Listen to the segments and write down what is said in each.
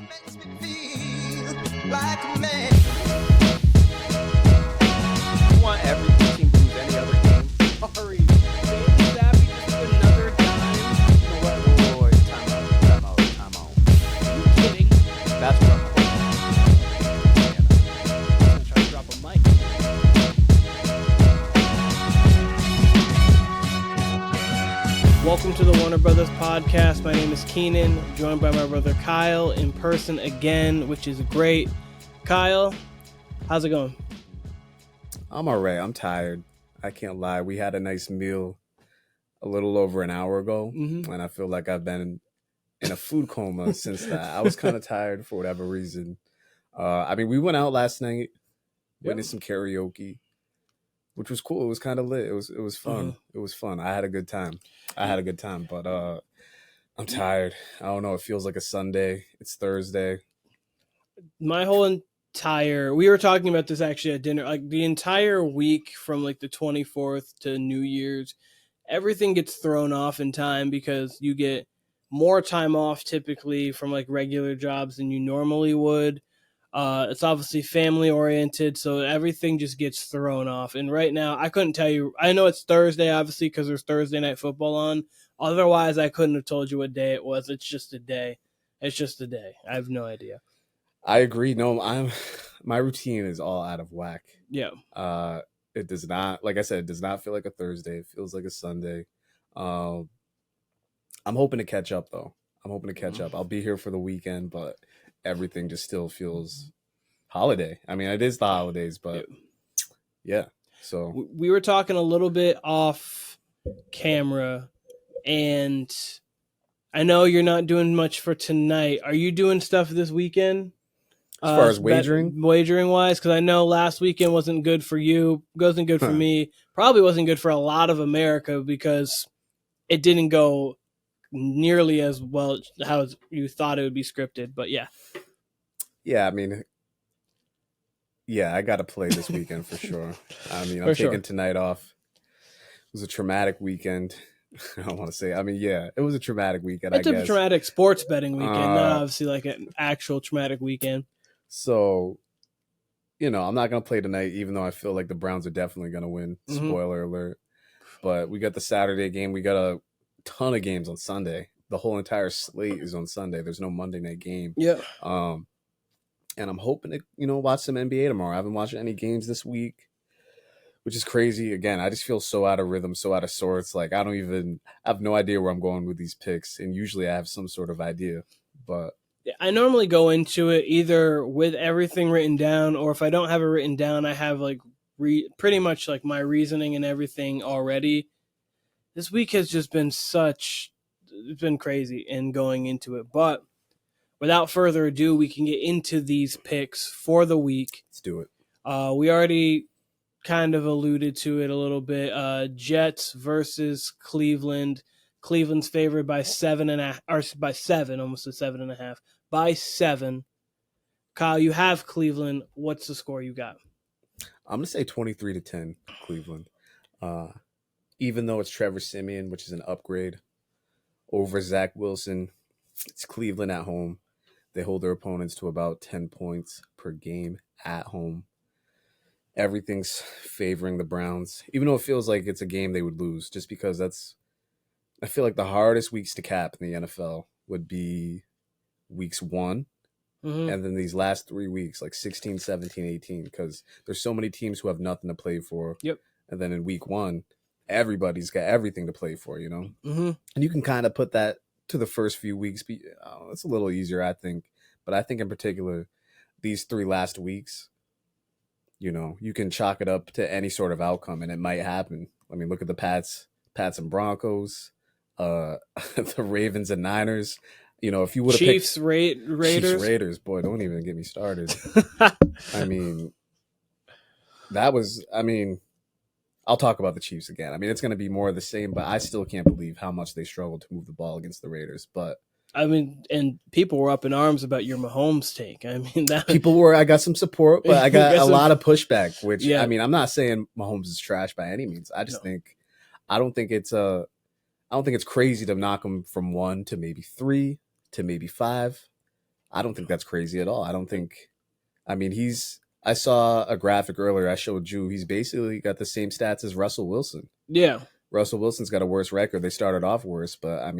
makes me feel like a man. You want every team to lose any other game? Sorry. Bailey Zappi just did another time. You know what? Wait. Time out. Are you kidding? That's what I'm gonna try to drop a mic. Welcome to the Warner Brothas Podcast. My name is Keenan, joined by my brother Kyle in person again, which is great. Kyle, how's it going? I'm all right. I'm tired. I can't lie. We had a nice meal a little over an hour ago, and I feel like I've been in a food coma since that. I was kind of tired for whatever reason. We went out last night, went to some karaoke, which was cool. It was kind of lit. It was fun. It was fun. I had a good time. But I'm tired. I don't know. It feels like a Sunday. It's Thursday. My whole entire, we were talking about this actually at dinner, like the entire week from like the 24th to New Year's, everything gets thrown off in time because you get more time off typically from like regular jobs than you normally would. It's obviously family oriented, so everything just gets thrown off. And right now, I couldn't tell you. I know it's Thursday, obviously, because there's Thursday night football on. Otherwise, I couldn't have told you what day it was. It's just a day. It's just a day. I have no idea. I agree. No, my routine is all out of whack. Yeah. It does not, like I said, it does not feel like a Thursday. It feels like a Sunday. I'm hoping to catch up though. I'll be here for the weekend, but everything just still feels holiday. I mean, it is the holidays, but yeah. So we were talking a little bit off camera, and I know you're not doing much for tonight. Are you doing stuff this weekend? As far as wagering wise, because I know last weekend wasn't good for you, wasn't good for me, probably wasn't good for a lot of America because it didn't go nearly as well how you thought it would be scripted. But yeah, I mean, I got to play this weekend for sure. I mean, I'm taking tonight off. It was a traumatic weekend. I don't want to say. I mean, it was a traumatic weekend. It's a traumatic sports betting weekend, not obviously like an actual traumatic weekend. So, I'm not going to play tonight, even though I feel like the Browns are definitely going to win. Spoiler alert. But we got the Saturday game. We got a ton of games on Sunday. The whole entire slate is on Sunday. There's no Monday night game. Yeah. And I'm hoping to, watch some NBA tomorrow. I haven't watched any games this week, which is crazy. Again, I just feel so out of rhythm, so out of sorts. Like, I have no idea where I'm going with these picks. And usually I have some sort of idea, but I normally go into it either with everything written down, or if I don't have it written down, I have like pretty much like my reasoning and everything already. This week has just been it's been crazy in going into it. But without further ado, we can get into these picks for the week. Let's do it. We already kind of alluded to it a little bit. Jets versus Cleveland. Cleveland's favored by 7.5, or by 7, almost a 7.5, by 7. Kyle, you have Cleveland. What's the score you got? I'm going to say 23-10 Cleveland. Even though it's Trevor Siemian, which is an upgrade over Zach Wilson, it's Cleveland at home. They hold their opponents to about 10 points per game at home. Everything's favoring the Browns, even though it feels like it's a game they would lose, just because I feel like the hardest weeks to cap in the NFL would be weeks 1, and then these last 3 weeks, like 16, 17, 18, because there's so many teams who have nothing to play for. Yep. And then in week 1, everybody's got everything to play for, And you can kind of put that to the first few weeks. It's a little easier, I think. But I think in particular, these 3 last weeks, you can chalk it up to any sort of outcome, and it might happen. I mean, look at the Pats and Broncos. The Ravens and Niners. If you would have Chiefs, picked Raiders, boy, don't even get me started. I mean, I'll talk about the Chiefs again. I mean, it's going to be more of the same, but I still can't believe how much they struggled to move the ball against the Raiders. But I mean, and people were up in arms about your Mahomes take. I mean, I got some support, but I got a lot of pushback, which, I mean, I'm not saying Mahomes is trash by any means. I just I don't think it's crazy to knock him from 1 to maybe 3 to maybe 5. I don't think that's crazy at all. I saw a graphic earlier. I showed you. He's basically got the same stats as Russell Wilson. Yeah. Russell Wilson's got a worse record. They started off worse, but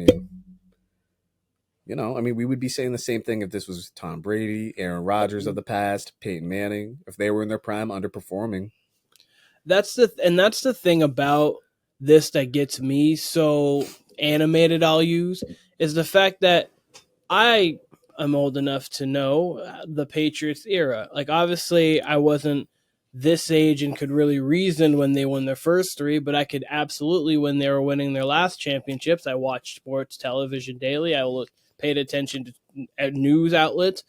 we would be saying the same thing if this was Tom Brady, Aaron Rodgers of the past, Peyton Manning, if they were in their prime, underperforming. That's the thing about this that gets me so animated, I'll use, is the fact that I am old enough to know the Patriots era. Like, obviously, I wasn't this age and could really reason when they won their first three, but I could absolutely when they were winning their last championships. I watched sports television daily. I paid attention to news outlets.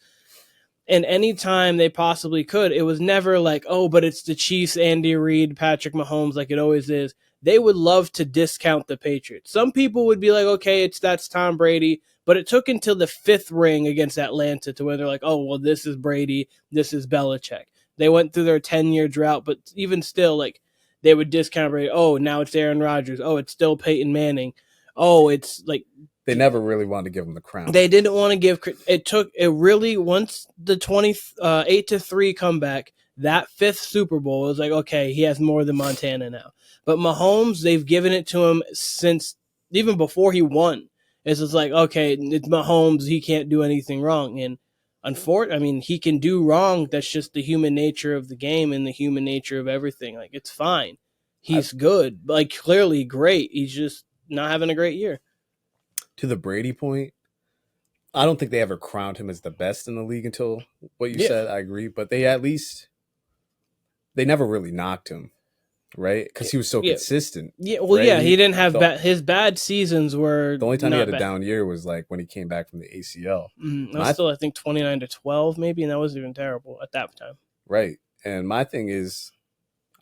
And anytime they possibly could, it was never like, oh, but it's the Chiefs, Andy Reid, Patrick Mahomes, like it always is. They would love to discount the Patriots. Some people would be like, okay, that's Tom Brady. But it took until the fifth ring against Atlanta to where they're like, oh, well, this is Brady, this is Belichick. They went through their 10-year drought, but even still, like, they would discount Brady. Oh, now it's Aaron Rodgers. Oh, it's still Peyton Manning. Oh, it's like... They never really wanted to give him the crown. They didn't want to give it really once the 8-3 comeback, that fifth Super Bowl was like, okay, he has more than Montana now. But Mahomes, they've given it to him since even before he won. It's just like, okay, it's Mahomes, he can't do anything wrong. And he can do wrong. That's just the human nature of the game and the human nature of everything. Like, it's fine. He's good, like clearly great. He's just not having a great year. To the Brady point, I don't think they ever crowned him as the best in the league until what you said. I agree. But they never really knocked him, right? Because he was so consistent. Yeah, well, right? He didn't have his bad seasons were... The only time he had a down year was like when he came back from the ACL. That was still, I think, 29-12 maybe, and that wasn't even terrible at that time. Right. And my thing is,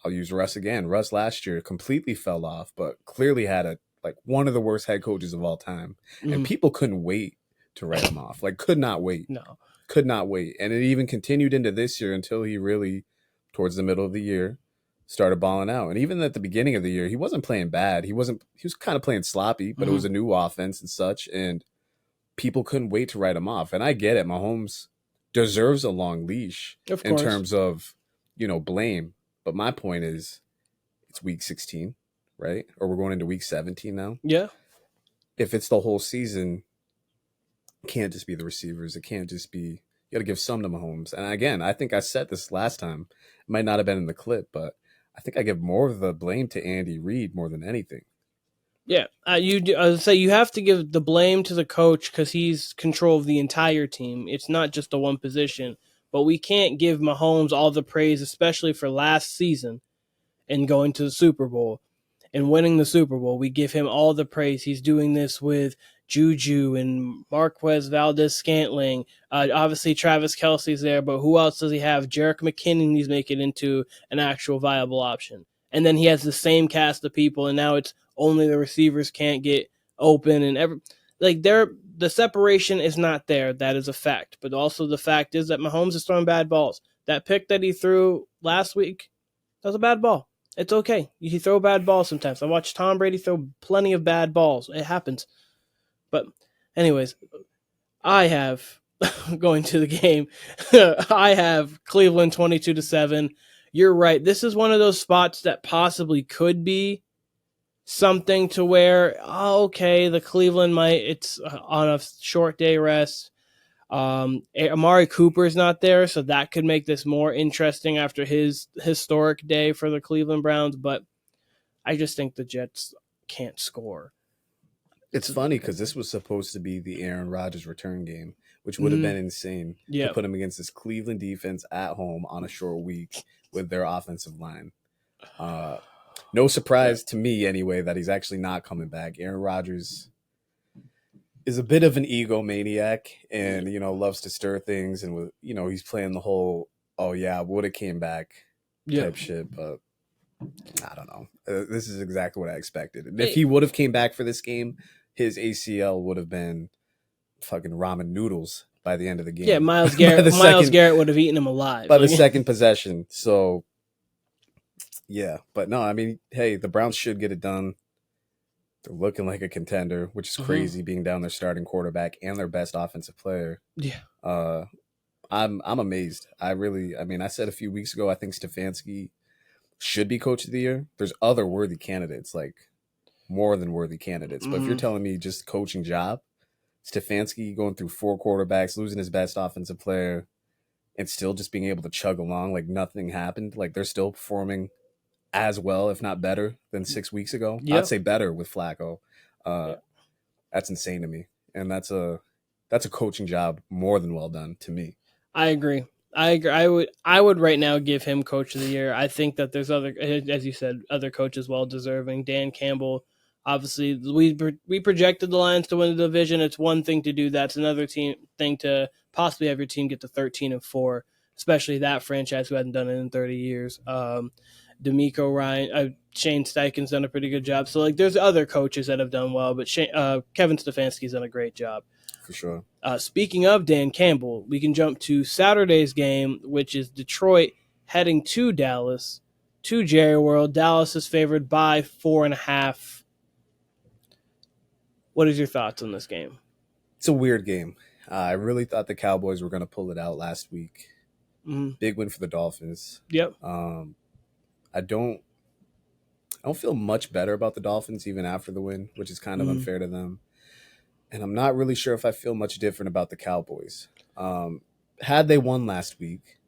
I'll use Russ again. Russ last year completely fell off, but clearly had one of the worst head coaches of all time. And people couldn't wait to write him off. Like, could not wait. No. Could not wait. And it even continued into this year until he really, towards the middle of the year, started balling out. And even at the beginning of the year, he wasn't playing bad. He was kind of playing sloppy, but it was a new offense and such. And people couldn't wait to write him off. And I get it. Mahomes deserves a long leash in terms of, blame. But my point is, it's week 16. Right? Or we're going into week 17 now. Yeah. If it's the whole season, it can't just be the receivers. It can't just be, you got to give some to Mahomes. And again, I think I said this last time. It might not have been in the clip, but I think I give more of the blame to Andy Reid more than anything. Yeah. I would say you have to give the blame to the coach because he's control of the entire team. It's not just the one position. But we can't give Mahomes all the praise, especially for last season and going to the Super Bowl. And winning the Super Bowl, we give him all the praise. He's doing this with Juju and Marquez Valdez-Scantling. Obviously, Travis Kelce's there, but who else does he have? Jerick McKinnon, he's making into an actual viable option. And then he has the same cast of people, and now it's only the receivers can't get open. And the separation is not there. That is a fact. But also the fact is that Mahomes is throwing bad balls. That pick that he threw last week, that was a bad ball. It's okay. You throw bad balls sometimes. I watched Tom Brady throw plenty of bad balls. It happens. But anyways, I have, going to the game, I have Cleveland 22-7. You're right. This is one of those spots that possibly could be something to where, okay, the Cleveland it's on a short day rest. Amari Cooper's not there, so that could make this more interesting after his historic day for the Cleveland Browns, but I just think the Jets can't score. It's funny because this was supposed to be the Aaron Rodgers return game, which would have been insane to put him against this Cleveland defense at home on a short week with their offensive line. No surprise to me anyway that he's actually not coming back. Aaron Rodgers is a bit of an egomaniac and, loves to stir things. And, he's playing the whole, would have came back type shit. But I don't know. This is exactly what I expected. And if he would have came back for this game, his ACL would have been fucking ramen noodles by the end of the game. Yeah, Myles Garrett would have eaten him alive. By the second possession. So, yeah. But no, hey, the Browns should get it done. They're looking like a contender, which is crazy, being down their starting quarterback and their best offensive player. Yeah. I'm amazed. I mean, I said a few weeks ago, I think Stefanski should be coach of the year. There's other worthy candidates, like more than worthy candidates. But if you're telling me just coaching job, Stefanski going through 4 quarterbacks, losing his best offensive player, and still just being able to chug along like nothing happened. Like they're still performing as well, if not better, than 6 weeks ago. Yep. I'd say better with Flacco. That's insane to me. And that's a coaching job more than well done to me. I agree. I would right now give him coach of the year. I think that there's other, as you said, other coaches well deserving. Dan Campbell, obviously, we projected the Lions to win the division. It's one thing to do that. It's another thing to possibly have your team get to 13-4, especially that franchise who hasn't done it in 30 years. D'Amico Ryan, Shane Steichen's done a pretty good job. So like, there's other coaches that have done well, but Kevin Stefanski's done a great job. For sure. Speaking of Dan Campbell, we can jump to Saturday's game, which is Detroit heading to Dallas, to Jerry World. Dallas is favored by 4.5. What is your thoughts on this game? It's a weird game. I really thought the Cowboys were going to pull it out last week. Big win for the Dolphins. Yep. I don't feel much better about the Dolphins even after the win, which is kind of unfair to them. And I'm not really sure if I feel much different about the Cowboys. Had they won last week,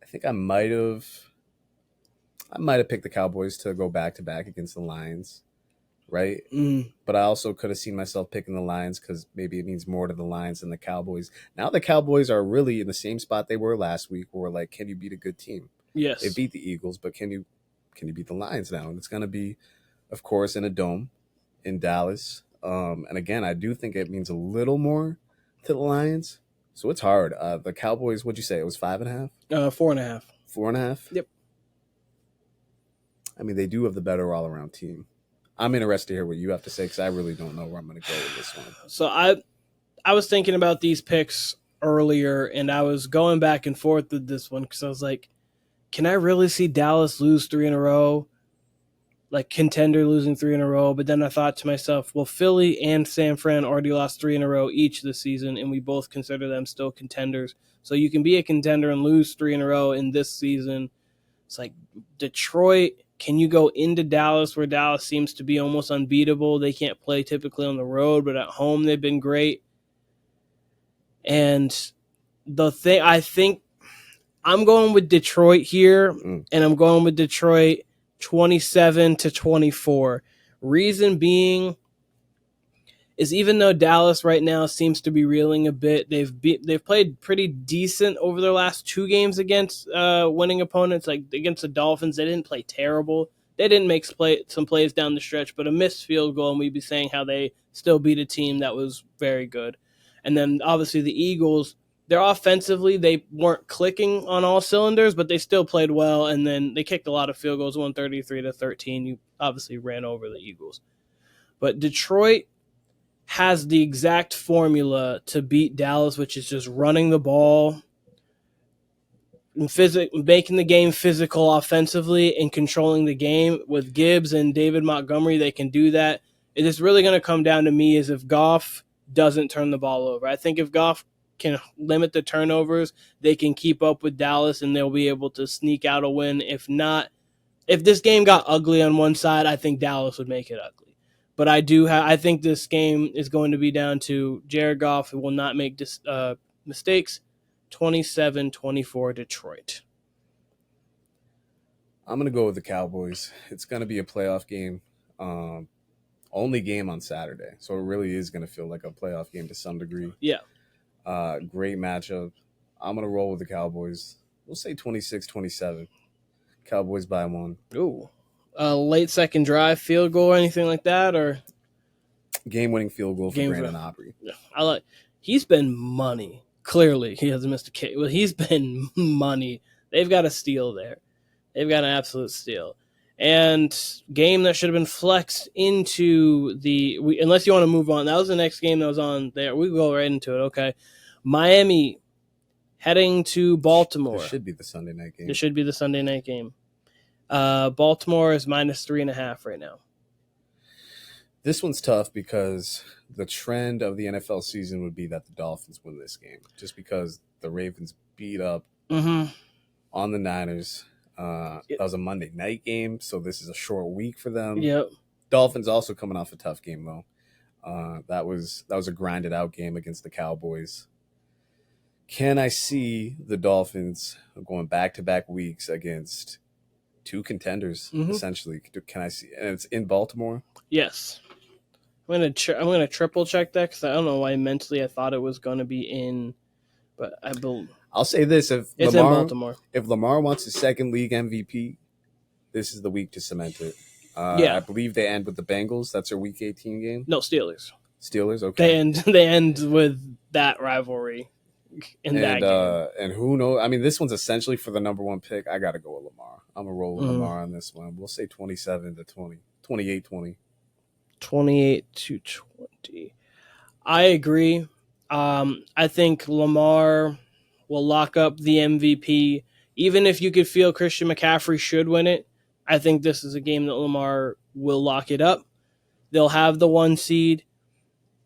I think I might have picked the Cowboys to go back-to-back against the Lions, right? But I also could have seen myself picking the Lions because maybe it means more to the Lions than the Cowboys. Now the Cowboys are really in the same spot they were last week, where like, can you beat a good team? Yes. They beat the Eagles, but can you beat the Lions now? And it's going to be, of course, in a dome in Dallas. And again, I do think it means a little more to the Lions. So it's hard. The Cowboys, what'd you say? It was 5.5? 4.5. 4.5? Yep. I mean, they do have the better all-around team. I'm interested to hear what you have to say because I really don't know where I'm going to go with this one. So I was thinking about these picks earlier, and I was going back and forth with this one because I was like, can I really see Dallas lose 3 in a row? Like contender losing 3 in a row. But then I thought to myself, well, Philly and San Fran already lost 3 in a row each this season, and we both consider them still contenders. So you can be a contender and lose 3 in a row in this season. It's like Detroit, can you go into Dallas where Dallas seems to be almost unbeatable? They can't play typically on the road, but at home they've been great. And the thing, I think I'm going with Detroit here, and I'm going with Detroit 27-24. Reason being is even though Dallas right now seems to be reeling a bit, they've played pretty decent over their last 2 games against winning opponents. Like against the Dolphins, they didn't play terrible. They didn't make some plays down the stretch, but a missed field goal, and we'd be saying how they still beat a team that was very good. And then obviously the Eagles, they're offensively, they weren't clicking on all cylinders, but they still played well, and then they kicked a lot of field goals, 133-13. You obviously ran over the Eagles. But Detroit has the exact formula to beat Dallas, which is just running the ball, and making the game physical offensively and controlling the game. With Gibbs and David Montgomery, they can do that. It is really going to come down to me is if Goff doesn't turn the ball over. I think if Goff can limit the turnovers, they can keep up with Dallas and they'll be able to sneak out a win. If not, if this game got ugly on one side, I think Dallas would make it ugly. But I think this game is going to be down to Jared Goff, who will not make mistakes. 27-24 Detroit. I'm going to go with the Cowboys. It's going to be a playoff game. Only game on Saturday. So it really is going to feel like a playoff game to some degree. Yeah. Great matchup. I'm going to roll with the Cowboys. We'll say 26-27. Cowboys by 1. Ooh. Late second drive field goal or anything like that? Or game-winning field goal for Brandon Aubrey. Yeah. He's been money. Clearly, he hasn't missed a kick. Well, he's been money. They've got a steal there. They've got an absolute steal. And game that should have been flexed into unless you want to move on. That was the next game that was on there. We go right into it. Okay. Miami heading to Baltimore. This should be the Sunday night game. This should be the Sunday night game. Baltimore is -3.5 right now. This one's tough because the trend of the NFL season would be that the Dolphins win this game, just because the Ravens beat up Mm-hmm. on the Niners. That was a Monday night game, so this is a short week for them. Yep. Dolphins also coming off a tough game though. That was a grinded out game against the Cowboys. Can I see the Dolphins going back to back weeks against two contenders essentially? Can I see? And it's in Baltimore. Yes. I'm gonna triple check that because I don't know why mentally I thought it was gonna be in, but I'll say this: it's in Baltimore. If Lamar wants his second league MVP, this is the week to cement it. Yeah. I believe they end with the Bengals. That's their Week 18 game. No, Steelers. Steelers, okay. They end with that rivalry in that game. And who knows? I mean, this one's essentially for the number one pick. I got to go with Lamar. I'm going to roll with Lamar on this one. We'll say 27-20, 28-20. 28-20. I agree. I think Lamar will lock up the MVP. Even if you could feel Christian McCaffrey should win it, I think this is a game that Lamar will lock it up. They'll have the 1 seed.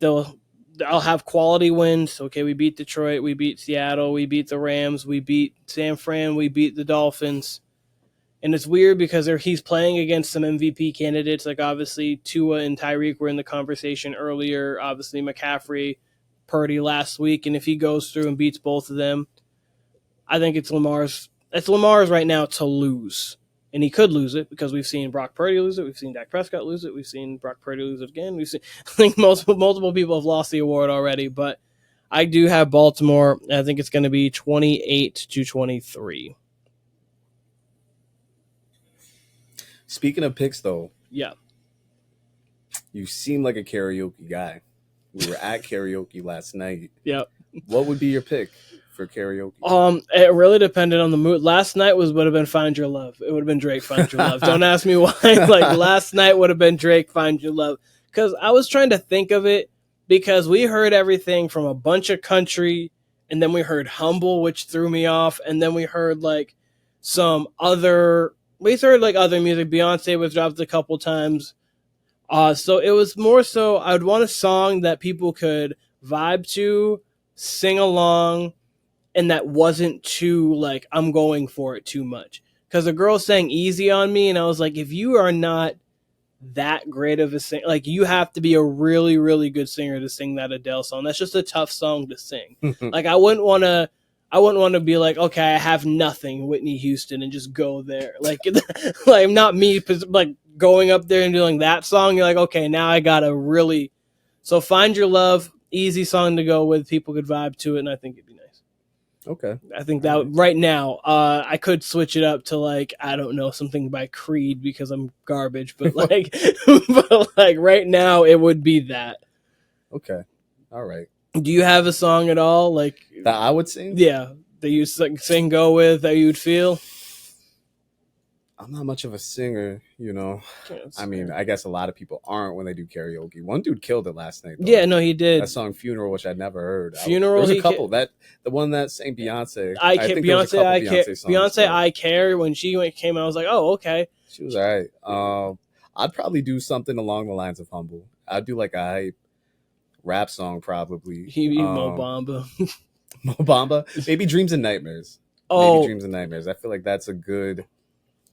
I'll have quality wins. Okay, we beat Detroit, we beat Seattle, we beat the Rams, we beat San Fran, we beat the Dolphins. And it's weird because he's playing against some MVP candidates. Like, obviously, Tua and Tyreek were in the conversation earlier. Obviously, McCaffrey, Purdy last week. And if he goes through and beats both of them, I think it's Lamar's right now to lose. And he could lose it because we've seen Brock Purdy lose it. We've seen Dak Prescott lose it. We've seen Brock Purdy lose it again. I think multiple people have lost the award already. But I do have Baltimore. I think it's going to be 28-23. Speaking of picks, though, Yeah. you seem like a karaoke guy. We were at karaoke last night. Yep. What would be your pick for karaoke? It really depended on the mood. Last night would have been Find Your Love. It would have been Drake, Find Your Love. Don't ask me why. Like, last night would have been Drake, Find Your Love. Because I was trying to think of it because we heard everything from a bunch of country, and then we heard Humble, which threw me off, and then we heard like other music. Beyonce was dropped a couple times. So it was more so I would want a song that people could vibe to, sing along, and that wasn't too, like, I'm going for it too much. Because the girl sang Easy on Me, and I was like, if you are not that great of a singer, like, you have to be a really, really good singer to sing that Adele song. That's just a tough song to sing. Like, I wouldn't want to be like, okay, I have nothing, Whitney Houston, and just go there. Like, like not me, like going up there and doing that song. You're like, okay, now I gotta really. So Find Your Love, easy song to go with. People could vibe to it, and I think it'd be nice. Okay. I think that right now, I could switch it up to, like, I don't know, something by Creed because I'm garbage, but like, right now it would be that. Okay. All right. Do you have a song at all, like that I would sing? Yeah, that you sing go with, that you would feel? I'm not much of a singer, you know. Yeah, I mean, I guess a lot of people aren't when they do karaoke. One dude killed it last night, though. Yeah, no, he did. That song "Funeral," which I'd never heard. Funeral. There was a couple. The one that sang Beyonce. I care. Beyonce, songs, I care. When she came out, I was like, oh, okay. She was all right. I'd probably do something along the lines of Humble. I'd do like a hype rap song, probably. Mo Bamba. Mo Bamba. Maybe Dreams and Nightmares. Oh, maybe Dreams and Nightmares. I feel like that's a good.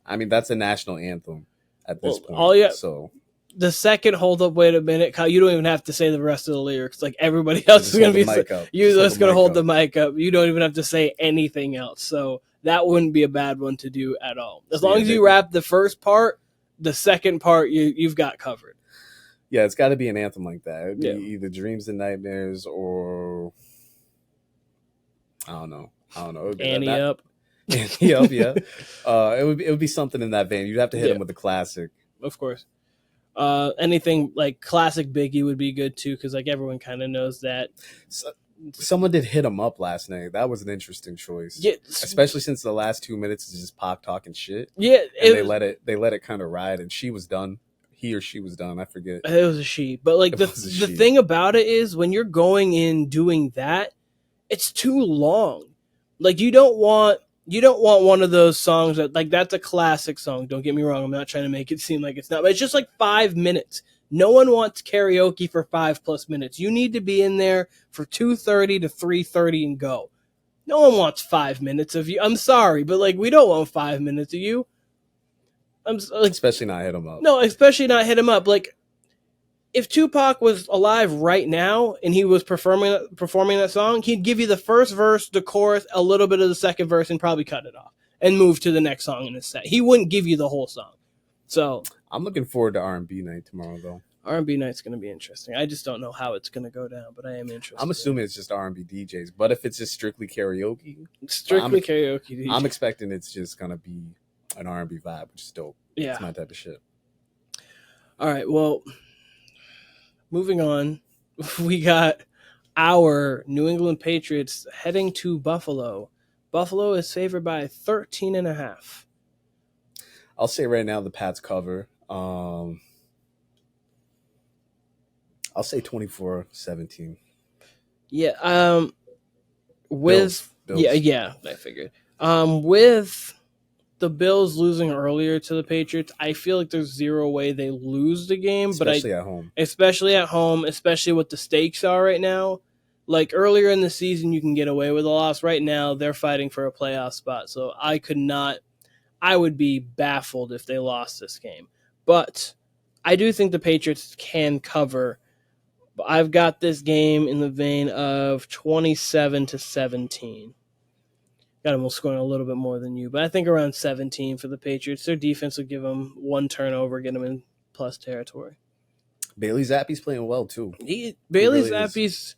I mean, that's a national anthem at this point. So the second hold up, wait a minute, Kyle, you don't even have to say the rest of the lyrics. Like, everybody else is going to be you're just going to hold the mic up. You don't even have to say anything else. So that wouldn't be a bad one to do at all. As long as you rap the first part, the second part you've got covered. Yeah, it's got to be an anthem like that. It would be either Dreams and Nightmares or I don't know. Annie Up. Yeah. It would be something in that vein. You'd have to hit him with a classic, of course. Anything like classic Biggie would be good too, because like everyone kind of knows that. Someone did Hit Him Up last night. That was an interesting choice. Yeah, especially since the last 2 minutes is just Pac talking shit. Yeah, they let it kind of ride, and she was done. He or she was done. I forget. It was a she, but like the thing about it is when you're going in doing that, it's too long. Like you don't want one of those songs that, like, that's a classic song. Don't get me wrong. I'm not trying to make it seem like it's not, but it's just like 5 minutes. No one wants karaoke for 5+ minutes. You need to be in there for 2:30 to 3:30 and go. No one wants 5 minutes of you. I'm sorry, but like we don't want 5 minutes of you. Like, especially not hit him up. No, especially not hit him up. Like if Tupac was alive right now and he was performing that song, he'd give you the first verse, the chorus, a little bit of the second verse, and probably cut it off and move to the next song in his set. He wouldn't give you the whole song. So I'm looking forward to R&B night tomorrow, though. R&B night's going to be interesting. I just don't know how it's going to go down, but I am interested. I'm assuming it's just R&B DJs, but if it's just strictly karaoke, karaoke. I'm expecting it's just going to be an R&B vibe, which is dope. Yeah, it's my type of shit. All right, well, moving on, we got our New England Patriots heading to Buffalo. Buffalo is favored by 13.5. I'll say right now the Pats cover. I'll say 24-17. Yeah. With Bills. Yeah, I figured. With the Bills losing earlier to the Patriots, I feel like there's zero way they lose the game. Especially at home. Especially at home, especially what the stakes are right now. Like earlier in the season, you can get away with a loss. Right now, they're fighting for a playoff spot. So I would be baffled if they lost this game. But I do think the Patriots can cover. I've got this game in the vein of 27-17. Got them scoring a little bit more than you, but I think around 17 for the Patriots. Their defense will give them one turnover, get them in plus territory. Bailey Zappe's playing well too. Bailey Zappe's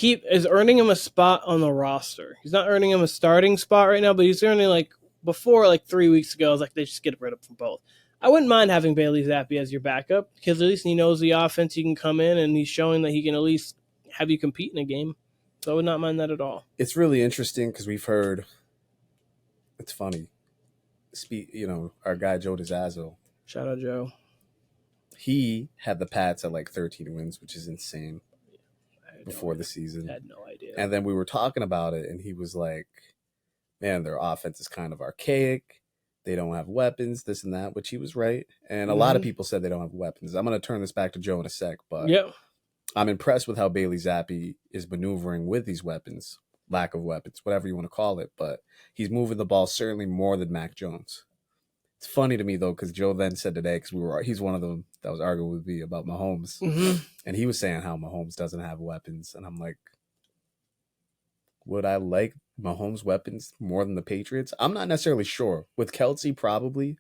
is earning him a spot on the roster. He's not earning him a starting spot right now, but he's earning before 3 weeks ago. I was like, they just get rid of them both. I wouldn't mind having Bailey Zappe as your backup because at least he knows the offense. He can come in and he's showing that he can at least have you compete in a game. So I would not mind that at all. It's really interesting because we've heard. It's funny. Our guy Joe DiZazzo. Shout out Joe. He had the Pats at 13 wins, which is insane. Before the season, I had no idea. And then we were talking about it, and he was like, "Man, their offense is kind of archaic. They don't have weapons, this and that," which he was right. And a lot of people said they don't have weapons. I'm going to turn this back to Joe in a sec, but I'm impressed with how Bailey Zappe is maneuvering with these weapons, lack of weapons, whatever you want to call it. But he's moving the ball certainly more than Mac Jones. It's funny to me, though, because Joe then said today, because he's one of them that was arguing with me about Mahomes. Mm-hmm. And he was saying how Mahomes doesn't have weapons. And I'm like, would I like Mahomes' weapons more than the Patriots? I'm not necessarily sure. With Kelsey, probably.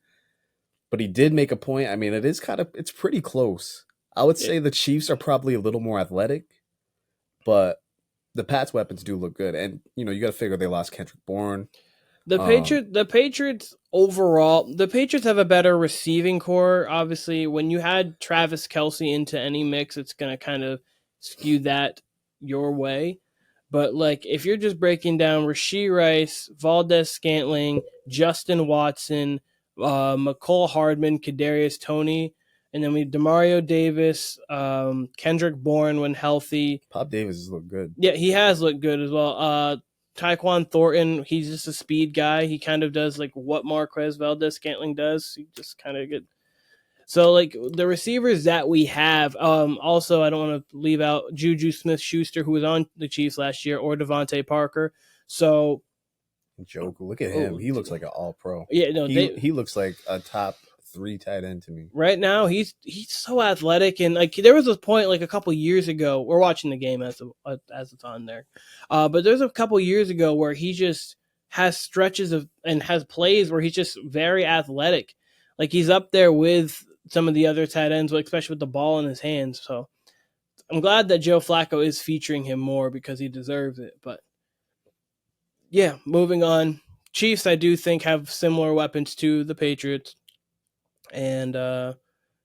But he did make a point. I mean, it's pretty close. I would say the Chiefs are probably a little more athletic. But the Pats' weapons do look good. And, you got to figure they lost Kendrick Bourne. The Patriots overall, the Patriots have a better receiving core. Obviously, when you had Travis Kelce into any mix, it's going to kind of skew that your way. But if you're just breaking down Rashee Rice, Valdez-Scantling, Justin Watson, McCole Hardman, Kadarius Toney, and then we have Demario Davis, Kendrick Bourne when healthy. Pop Davis has looked good. Yeah, he has looked good as well. Tyquan Thornton, he's just a speed guy. He kind of does what Marquez Valdez-Scantling does. He just kind of good. So the receivers that we have, also I don't want to leave out Juju Smith-Schuster, who was on the Chiefs last year, or Devontae Parker. So Joke, look at him. He looks like an all-pro. Yeah, no, he looks like a top 3 tight end to me. Right now, he's so athletic, and there was a point a couple years ago. We're watching the game as it's on there, but there's a couple years ago where he just has stretches and has plays where he's just very athletic. He's up there with some of the other tight ends, especially with the ball in his hands. So I'm glad that Joe Flacco is featuring him more because he deserves it. But yeah, moving on. Chiefs, I do think, have similar weapons to the Patriots. And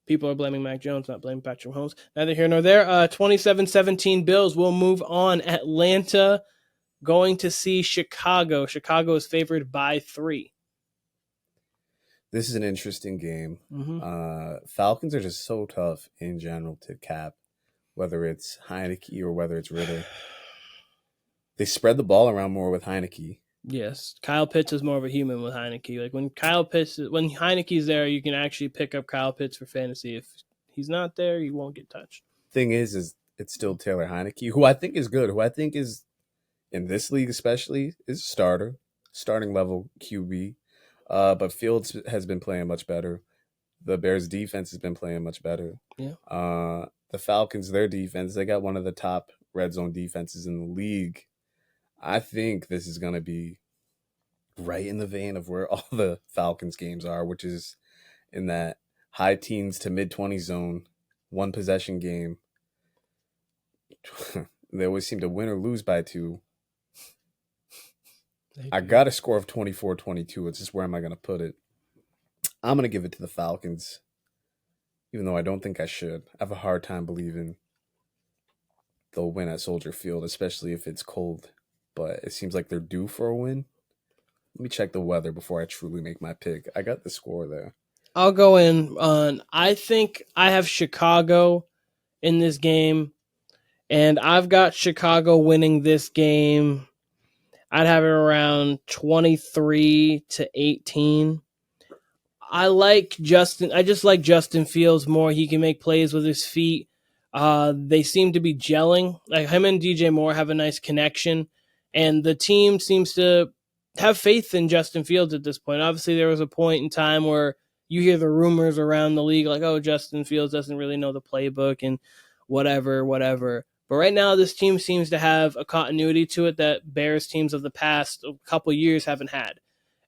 people are blaming Mac Jones, not blaming Patrick Mahomes. Neither here nor there. 27-17 Bills. We'll move on. Atlanta going to see Chicago. Chicago is favored by 3. This is an interesting game. Mm-hmm. Falcons are just so tough in general to cap, whether it's Heineke or whether it's Ritter. They spread the ball around more with Heineke. Yes, Kyle Pitts is more of a human with Heineke. When Heineke's there, you can actually pick up Kyle Pitts for fantasy if he's not there, he won't get touched. Thing is it's still Taylor Heineke, who I think is good, who I think is, in this league especially, is a starting level QB. But Fields has been playing much better. The Bears' defense has been playing much better. Yeah. The Falcons, their defense, they got one of the top red zone defenses in the league. I think this is going to be right in the vein of where all the Falcons games are, which is in that high teens to mid-20s zone, one possession game. They always seem to win or lose by 2. I got a score of 24-22. It's just where am I going to put it? I'm going to give it to the Falcons, even though I don't think I should. I have a hard time believing they'll win at Soldier Field, especially if it's cold. But it seems like they're due for a win. Let me check the weather before I truly make my pick. I got the score there. I'll go in on, I think I have Chicago in this game, and I've got Chicago winning this game. I'd have it around 23-18. I just like Justin Fields more. He can make plays with his feet. They seem to be gelling. Like him and DJ Moore have a nice connection, and the team seems to have faith in Justin Fields at this point. Obviously, there was a point in time where you hear the rumors around the league like, oh, Justin Fields doesn't really know the playbook and whatever. But right now, this team seems to have a continuity to it that Bears teams of the past couple years haven't had.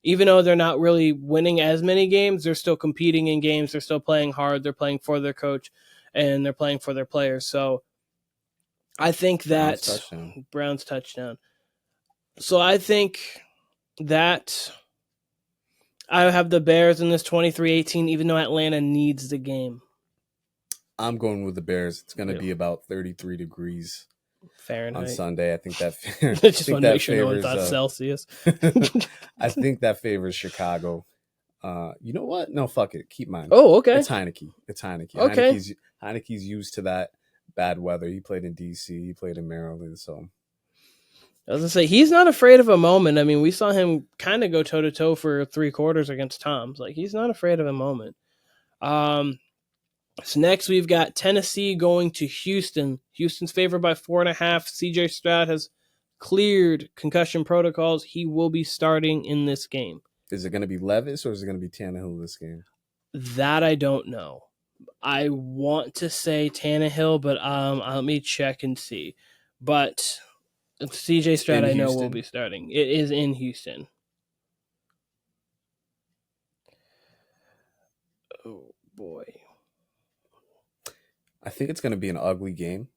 Even though they're not really winning as many games, they're still competing in games. They're still playing hard. They're playing for their coach, and they're playing for their players. So I think that Brown's touchdown. So I think that I have the Bears in this 23-18, even though Atlanta needs the game. I'm going with the Bears. It's going to be about 33 degrees Fahrenheit on Sunday. I think that. Just want to make sure no one thought Celsius. I think that favors Chicago. You know what? No, fuck it. Keep mine. Oh, okay. It's Heineke. Okay. Heineke's used to that bad weather. He played in D.C. He played in Maryland. So I was going to say, he's not afraid of a moment. I mean, we saw him kind of go toe-to-toe for 3 quarters against Tom's. Like, he's not afraid of a moment. So next, we've got Tennessee going to Houston. Houston's favored by 4.5. C.J. Stroud has cleared concussion protocols. He will be starting in this game. Is it going to be Levis or is it going to be Tannehill this game? That I don't know. I want to say Tannehill, but let me check and see. But C.J. Stroud, I know, will be starting. It is in Houston. Oh, boy. I think it's going to be an ugly game.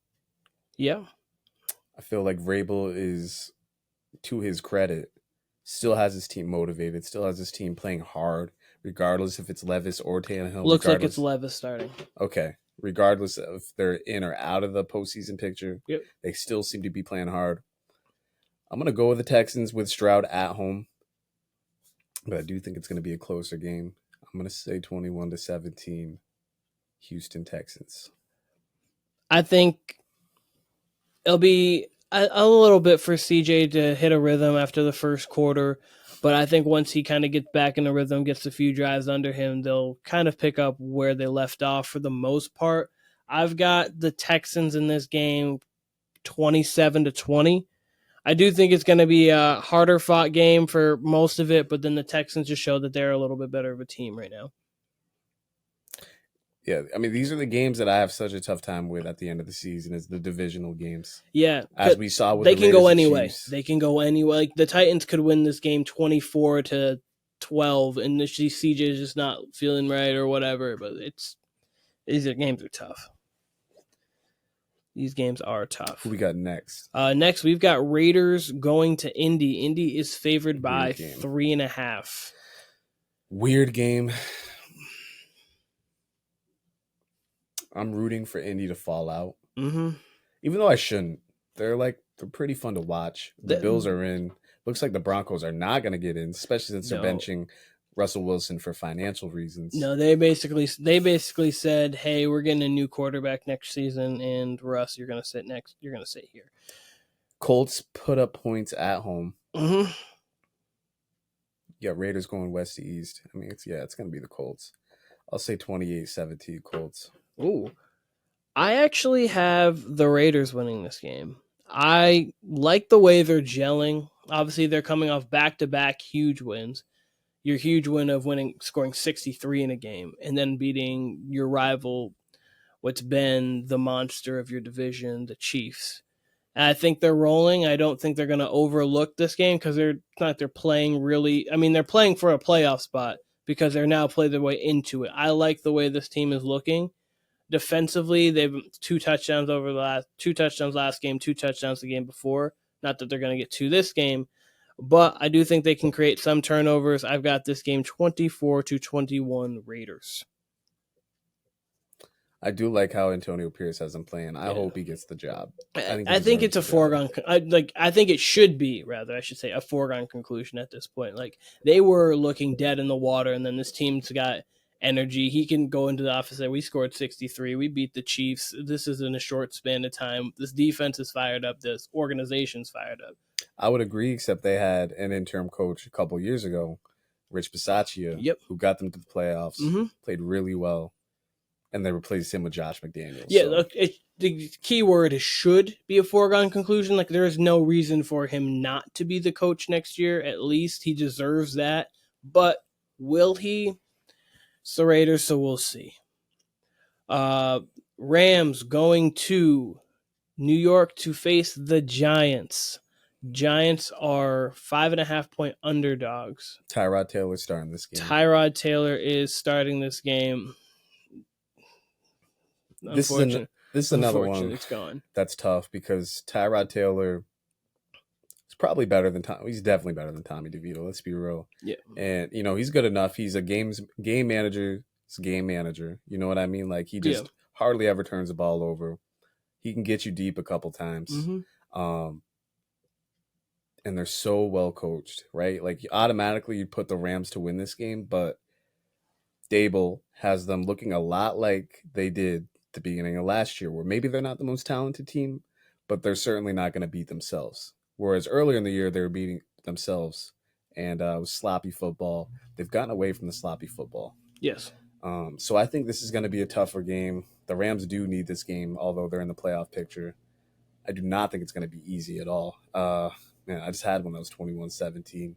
Yeah. I feel like Vrabel is, to his credit, still has his team motivated, still has his team playing hard, regardless if it's Levis or Tannehill. Looks like it's Levis starting. Okay. Regardless of if they're in or out of the postseason picture, yep, they still seem to be playing hard. I'm going to go with the Texans with Stroud at home, but I do think it's going to be a closer game. I'm going to say 21-17, Houston Texans. I think it'll be a little bit for CJ to hit a rhythm after the first quarter, but I think once he kind of gets back in the rhythm, gets a few drives under him, they'll kind of pick up where they left off for the most part. I've got the Texans in this game 27-20. I do think it's going to be a harder fought game for most of it, but then the Texans just show that they're a little bit better of a team right now. Yeah, I mean, these are the games that I have such a tough time with at the end of the season is the divisional games. Yeah. As we saw with they the can go Raiders anyway. Chiefs. They can go anyway. Like the Titans could win this game 24-12, and the CJ is just not feeling right or whatever, but these games are tough. These games are tough. Who we got next? Next, we've got Raiders going to Indy. Indy is favored by 3.5. Weird game. I'm rooting for Indy to fall out. Mm-hmm. Even though I shouldn't. They're pretty fun to watch. The Bills are in. Looks like the Broncos are not going to get in, especially since they're benching Russell Wilson for financial reasons. No, they basically said, "Hey, we're getting a new quarterback next season, and Russ, you're going to sit next. You're going to sit here." Colts put up points at home. Mm-hmm. Yeah, Raiders going west to east. I mean, it's going to be the Colts. I'll say 28-17 Colts. Ooh. I actually have the Raiders winning this game. I like the way they're gelling. Obviously, they're coming off back-to-back huge wins. Your huge win of scoring 63 in a game, and then beating your rival, what's been the monster of your division, the Chiefs. And I think they're rolling. I don't think they're going to overlook this game because they're playing really. I mean, they're playing for a playoff spot because they're now played their way into it. I like the way this team is looking. Defensively, they've two touchdowns last game, two touchdowns the game before. Not that they're going to get to this game, but I do think they can create some turnovers. I've got this game 24-21 Raiders. I do like how Antonio Pierce has him playing. I hope he gets the job. I think it's a foregone. I think it should be, rather, I should say, a foregone conclusion at this point. Like, they were looking dead in the water, and then this team's got energy. He can go into the office and say, we scored 63. We beat the Chiefs. This is in a short span of time. This defense is fired up. This organization's fired up. I would agree, except they had an interim coach a couple years ago, Rich Bisaccia, who got them to the playoffs, played really well, and they replaced him with Josh McDaniels. Yeah, so. Look, the key word is should be a foregone conclusion. Like, there is no reason for him not to be the coach next year. At least he deserves that. But will he? It's the Raiders, so we'll see. Rams going to New York to face the Giants. Giants are 5.5-point underdogs. Tyrod Taylor starting this game. Tyrod Taylor is starting this game. This is another one it's gone. That's tough because Tyrod Taylor is probably better than Tommy. He's definitely better than Tommy DeVito. Let's be real. Yeah, and he's good enough. He's a game manager. He's a game manager. You know what I mean? Like he just hardly ever turns the ball over. He can get you deep a couple times. And they're so well coached, right? Like automatically you put the Rams to win this game, but Dable has them looking a lot like they did at the beginning of last year, where maybe they're not the most talented team, but they're certainly not going to beat themselves. Whereas earlier in the year, they were beating themselves, and it was sloppy football. They've gotten away from the sloppy football. Yes. So I think this is going to be a tougher game. The Rams do need this game, although they're in the playoff picture. I do not think it's going to be easy at all. Man, I just had one that was 21-17.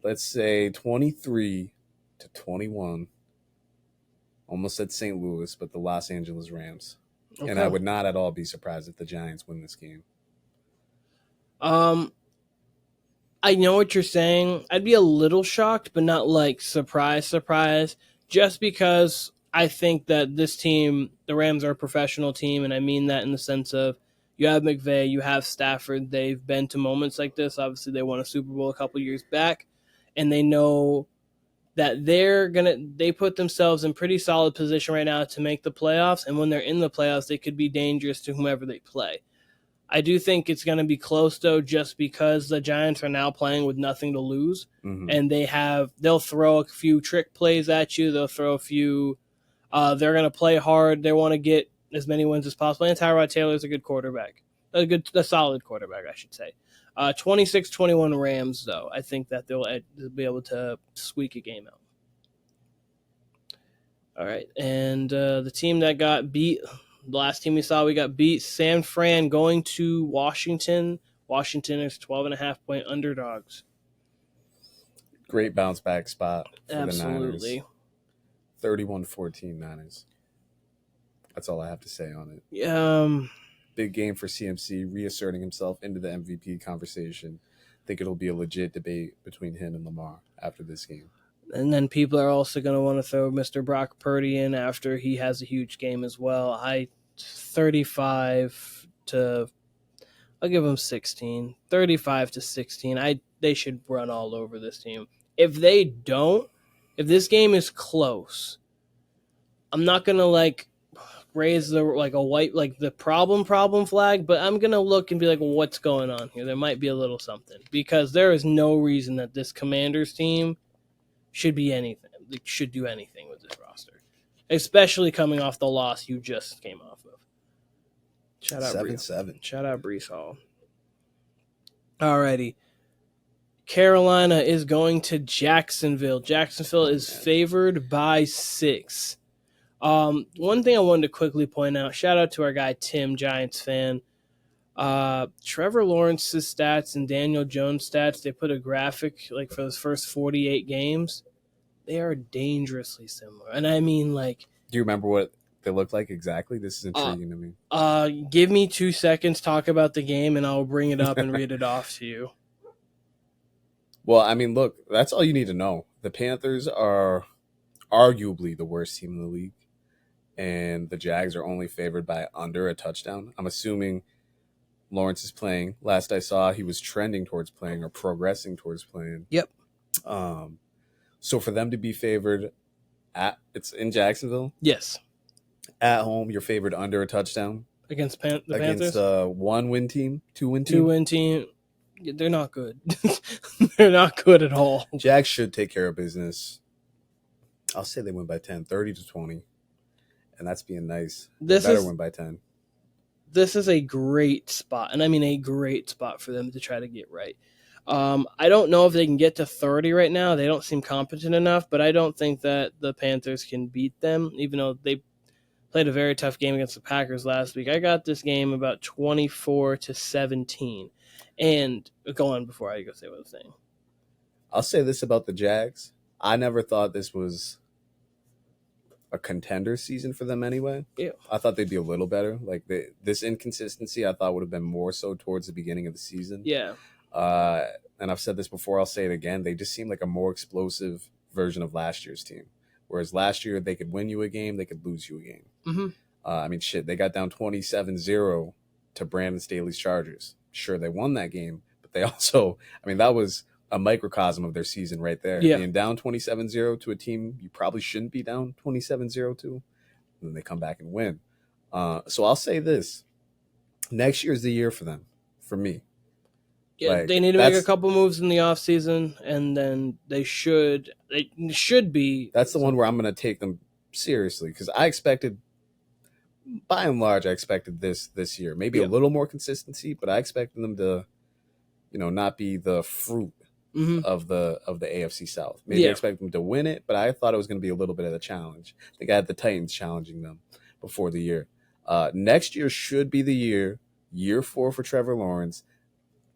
Let's say 23-21. Almost said St. Louis, but the Los Angeles Rams. Okay. And I would not at all be surprised if the Giants win this game. I know what you're saying. I'd be a little shocked, but not like surprise, just because I think that this team, the Rams, are a professional team, and I mean that in the sense of you have McVay, you have Stafford. They've been to moments like this. Obviously, they won a Super Bowl a couple years back, and they know that they put themselves in pretty solid position right now to make the playoffs, and when they're in the playoffs, they could be dangerous to whomever they play. I do think it's going to be close, though, just because the Giants are now playing with nothing to lose, and they'll throw a few trick plays at you. They'll throw a few. They're going to play hard. They want to get as many wins as possible. And Tyrod Taylor is a good quarterback, a solid quarterback, I should say. 26-21 Rams, though. I think that they'll be able to squeak a game out. All right, and the team that got beat. The last team we got beat, San Fran going to Washington. Washington is 12.5-point underdogs. Great bounce back spot for Absolutely. the Niners. 31-14 Niners. That's all I have to say on it. Big game for CMC, reasserting himself into the MVP conversation. I think it'll be a legit debate between him and Lamar after this game. And then people are also going to want to throw Mr. Brock Purdy in after he has a huge game as well. 35 to I'll give them 16. 35-16. They should run all over this team. If they don't, if this game is close, I'm not going to raise the problem flag, but I'm going to look and be like, well, what's going on here? There might be a little something, because there is no reason that this Commanders team should do anything with this roster, especially coming off the loss you just came off of. Shout out 7-7. Shout out Breece Hall. Alrighty. Carolina is going to Jacksonville. Jacksonville is favored by 6. One thing I wanted to quickly point out, shout out to our guy Tim, Giants fan. Trevor Lawrence's stats and Daniel Jones' stats, they put a graphic like for those first 48 games. They are dangerously similar. And I mean, like... Do you remember what they look like exactly? This is intriguing to me. Give me 2 seconds, talk about the game, and I'll bring it up and read it off to you. Well, I mean, look, that's all you need to know. The Panthers are arguably the worst team in the league, and the Jags are only favored by under a touchdown. I'm assuming Lawrence is playing. Last I saw, he was trending towards playing or progressing towards playing. Yep. So for them to be favored it's in Jacksonville. Yes. At home, you're favored under a touchdown Against the Panthers? Against a 1-win team, 2-win team. 2-win team. They're not good. They're not good at all. Jags should take care of business. I'll say they win by 10, 30-20. And that's being nice. They better win by 10. This is a great spot, and I mean a great spot for them to try to get right. I don't know if they can get to 30 right now. They don't seem competent enough, but I don't think that the Panthers can beat them, even though they played a very tough game against the Packers last week. I got this game about 24-17. And go on before I go say what I'm saying. I'll say this about the Jags. I never thought this was a contender season for them anyway. Yeah. I thought they'd be a little better. Like this inconsistency I thought would have been more so towards the beginning of the season. Yeah. And I've said this before, I'll say it again. They just seem like a more explosive version of last year's team. Whereas last year they could win you a game, they could lose you a game. Mm-hmm. I mean, shit, they got down 27-0 to Brandon Staley's Chargers. Sure, they won that game, but they also, I mean, that was a microcosm of their season right there. Yeah. Being down 27-0 to a team you probably shouldn't be down 27-0 to, and then they come back and win. So I'll say this. Next year's the year for them, for me. Yeah, Like, they need to make a couple moves in the offseason, and then they should be. That's the one where I'm going to take them seriously, because I expected, by and large, I expected this year. Maybe a little more consistency, but I expected them to, not be the fruit of the AFC South. Maybe I expected them to win it, but I thought it was going to be a little bit of a challenge. I think I had the Titans challenging them before the year. Next year should be the year 4 for Trevor Lawrence.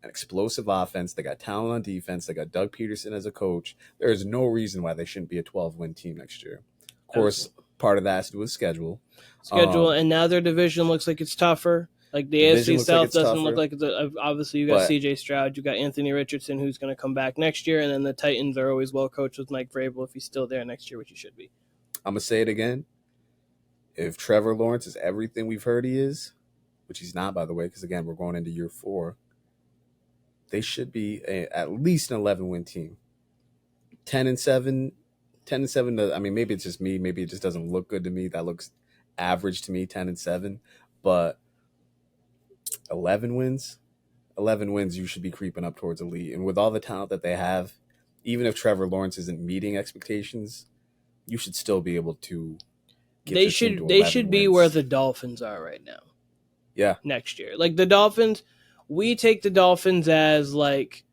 An explosive offense. They got talent on defense. They got Doug Peterson as a coach. There is no reason why they shouldn't be a 12-win team next year. Of course, part of that has to do with schedule. And now their division looks like it's tougher. Like the AFC South doesn't look like it's obviously you got C.J. Stroud, you got Anthony Richardson, who's going to come back next year, and then the Titans are always well coached with Mike Vrabel if he's still there next year, which he should be. I'm gonna say it again. If Trevor Lawrence is everything we've heard he is, which he's not, by the way, because again we're going into year 4. They should be at least an 11-win team. 10-7. I mean, maybe it's just me. Maybe it just doesn't look good to me. That looks average to me, 10-7. But 11 wins, you should be creeping up towards elite. And with all the talent that they have, even if Trevor Lawrence isn't meeting expectations, you should still be able to. They should be where the Dolphins are right now. Yeah. Next year, like the Dolphins. We take the Dolphins as like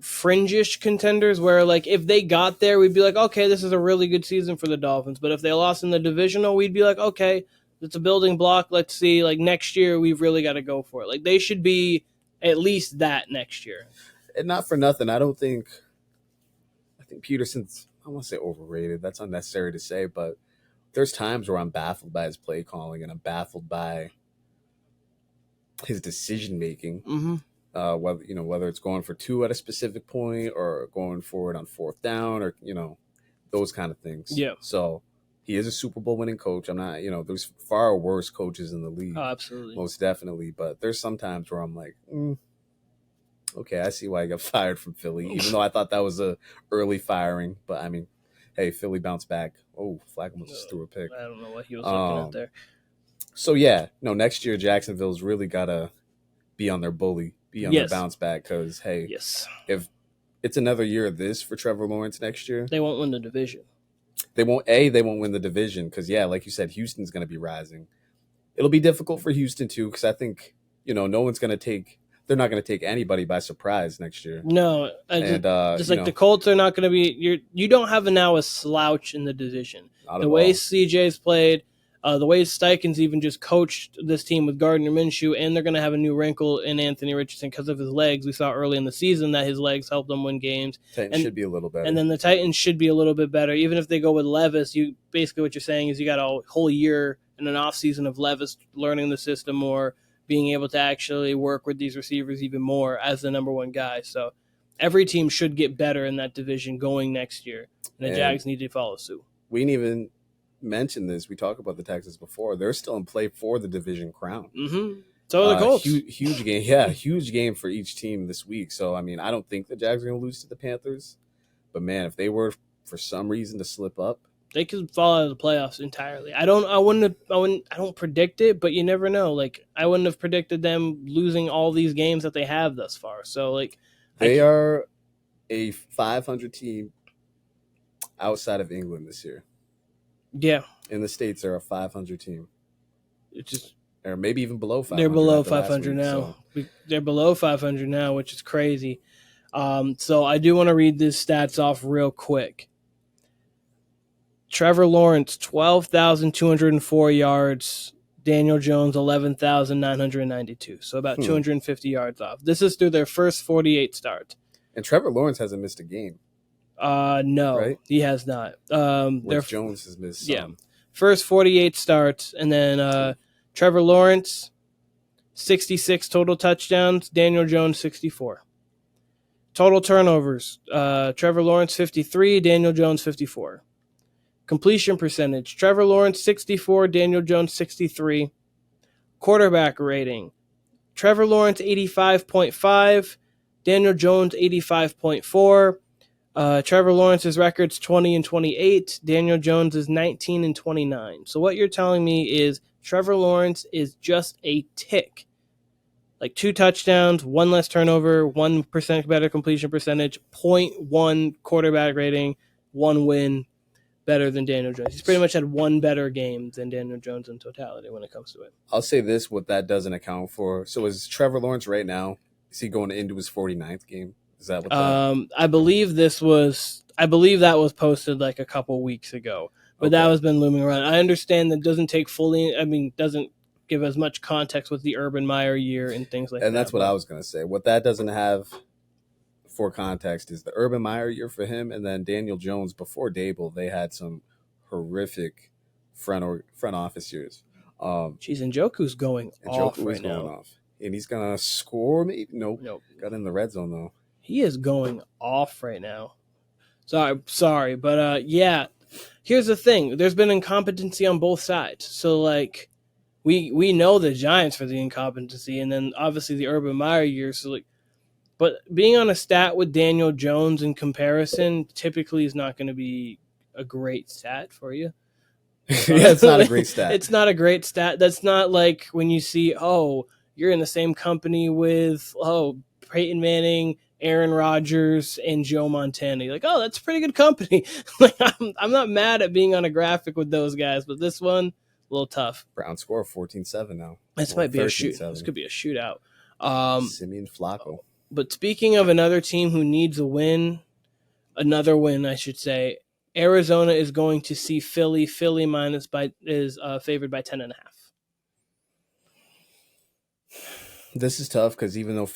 fringish contenders where like if they got there, we'd be like, okay, this is a really good season for the Dolphins. But if they lost in the divisional, we'd be like, okay, it's a building block. Let's see, like next year, we've really got to go for it. Like they should be at least that next year. And not for nothing. I think Peterson's, I want to say overrated. That's unnecessary to say, but there's times where I'm baffled by his play calling and I'm baffled by his decision making, whether it's going for 2 at a specific point or going for it on 4th down or those kind of things. Yeah. So he is a Super Bowl winning coach. I'm not, there's far worse coaches in the league. Oh, absolutely, most definitely. But there's some times where I'm like, okay, I see why he got fired from Philly, even though I thought that was a early firing. But I mean, hey, Philly bounced back. Oh, Flacco just threw a pick. I don't know what he was looking at there. So, next year Jacksonville's really got to be on their bully, be on their bounce back because, hey, if it's another year of this for Trevor Lawrence next year, they won't win the division. They won't win the division because, like you said, Houston's going to be rising. It'll be difficult for Houston, too, because I think, no one's going to take – they're not going to take anybody by surprise next year. No. Just like the Colts are not going to be – you don't have now a slouch in the division. Not The at way all. CJ's played, the way Steichen's even just coached this team with Gardner Minshew, and they're going to have a new wrinkle in Anthony Richardson because of his legs. We saw early in the season that his legs helped them win games. Titans should be a little better. And then the Titans should be a little bit better. Even if they go with Levis, you basically what you're saying is you got a whole year and an off season of Levis learning the system more, being able to actually work with these receivers even more as the number one guy. So every team should get better in that division going next year. And the Jags need to follow suit. We didn't even mention this. We talked about the Texans before. They're still in play for the division crown. Mm-hmm. So are the Colts. Huge game. Yeah, huge game for each team this week. So, I mean, I don't think the Jags are going to lose to the Panthers. But, man, if they were for some reason to slip up, they could fall out of the playoffs entirely. I don't predict it, but you never know. Like, I wouldn't have predicted them losing all these games that they have thus far. So, like, they are a 500 team outside of England this year. Yeah. In the States, they're a 500 team. It's just, or maybe even below 500. they're below 500 now. So. They're below 500 now, which is crazy. So I do want to read these stats off real quick. Trevor Lawrence, 12,204 yards. Daniel Jones, 11,992. So about 250 yards off. This is through their first 48 starts. And Trevor Lawrence hasn't missed a game. No, right? He has not. Jones has missed some. Yeah. First 48 starts, and then Trevor Lawrence, 66 total touchdowns. Daniel Jones, 64. Total turnovers. Trevor Lawrence, 53. Daniel Jones, 54. Completion percentage. Trevor Lawrence, 64. Daniel Jones, 63. Quarterback rating. Trevor Lawrence, 85.5. Daniel Jones, 85.4. Trevor Lawrence's record's 20-28. Daniel Jones is 19-29. So what you're telling me is Trevor Lawrence is just a tick. Like 2 touchdowns, 1 less turnover, 1% better completion percentage, 0.1 quarterback rating, 1 win better than Daniel Jones. He's pretty much had 1 better game than Daniel Jones in totality when it comes to it. I'll say this, what that doesn't account for. So is Trevor Lawrence right now, is he going into his 49th game? Is that what I believe that was posted like a couple weeks ago, but that has been looming around. I understand that doesn't give as much context with the Urban Meyer year and things like that. And that's what I was going to say. What that doesn't have for context is the Urban Meyer year for him, and then Daniel Jones before Dable, they had some horrific front office years. Njoku's going off right now. And he's going to score maybe? Nope. Got in the red zone, though. He is going off right now. Sorry, but yeah. Here's the thing: there's been incompetency on both sides. So like, we know the Giants for the incompetency, and then obviously the Urban Meyer year. So like, but being on a stat with Daniel Jones in comparison typically is not going to be a great stat for you. Yeah, it's not a great stat. It's not a great stat. That's not like when you see, you're in the same company with Peyton Manning, Aaron Rodgers, and Joe Montana. You're like, that's a pretty good company. Like, I'm not mad at being on a graphic with those guys, but this one, a little tough. Browns score 14-7 now. This might be a shoot. This could be a shootout. Simeon Flacco. But speaking of another team who needs another win, I should say, Arizona is going to see Philly. Philly is favored by 10.5. This is tough because even though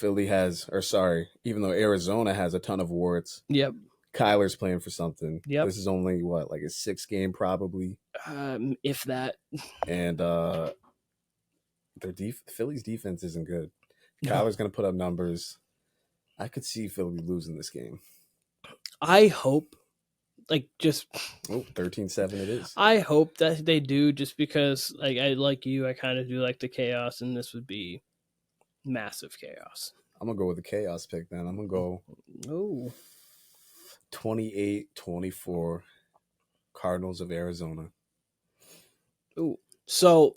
Arizona has a ton of warts. Yep. Kyler's playing for something. Yep. This is only like his 6th game probably. If that. And Philly's defense isn't good. Kyler's going to put up numbers. I could see Philly losing this game. I hope. 13-7 it is. I hope that they do, just because I kind of do like the chaos, and this would be massive chaos. I'm going to go with the chaos pick then. I'm going to go 28-24 Cardinals of Arizona. Ooh. So,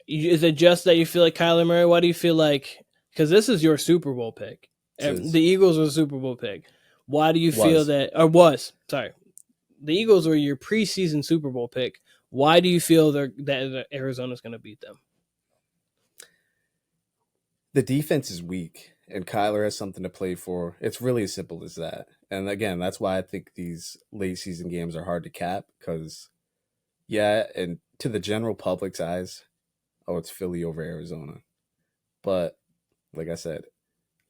is it just that you feel like Kyler Murray? Why do you feel like, because this is your Super Bowl pick. The Eagles were a Super Bowl pick. Why do you feel that, the Eagles were your preseason Super Bowl pick. Why do you feel that Arizona's going to beat them? The defense is weak, and Kyler has something to play for. It's really as simple as that. And again, that's why I think these late season games are hard to cap because, yeah, and to the general public's eyes, oh, it's Philly over Arizona. But like I said,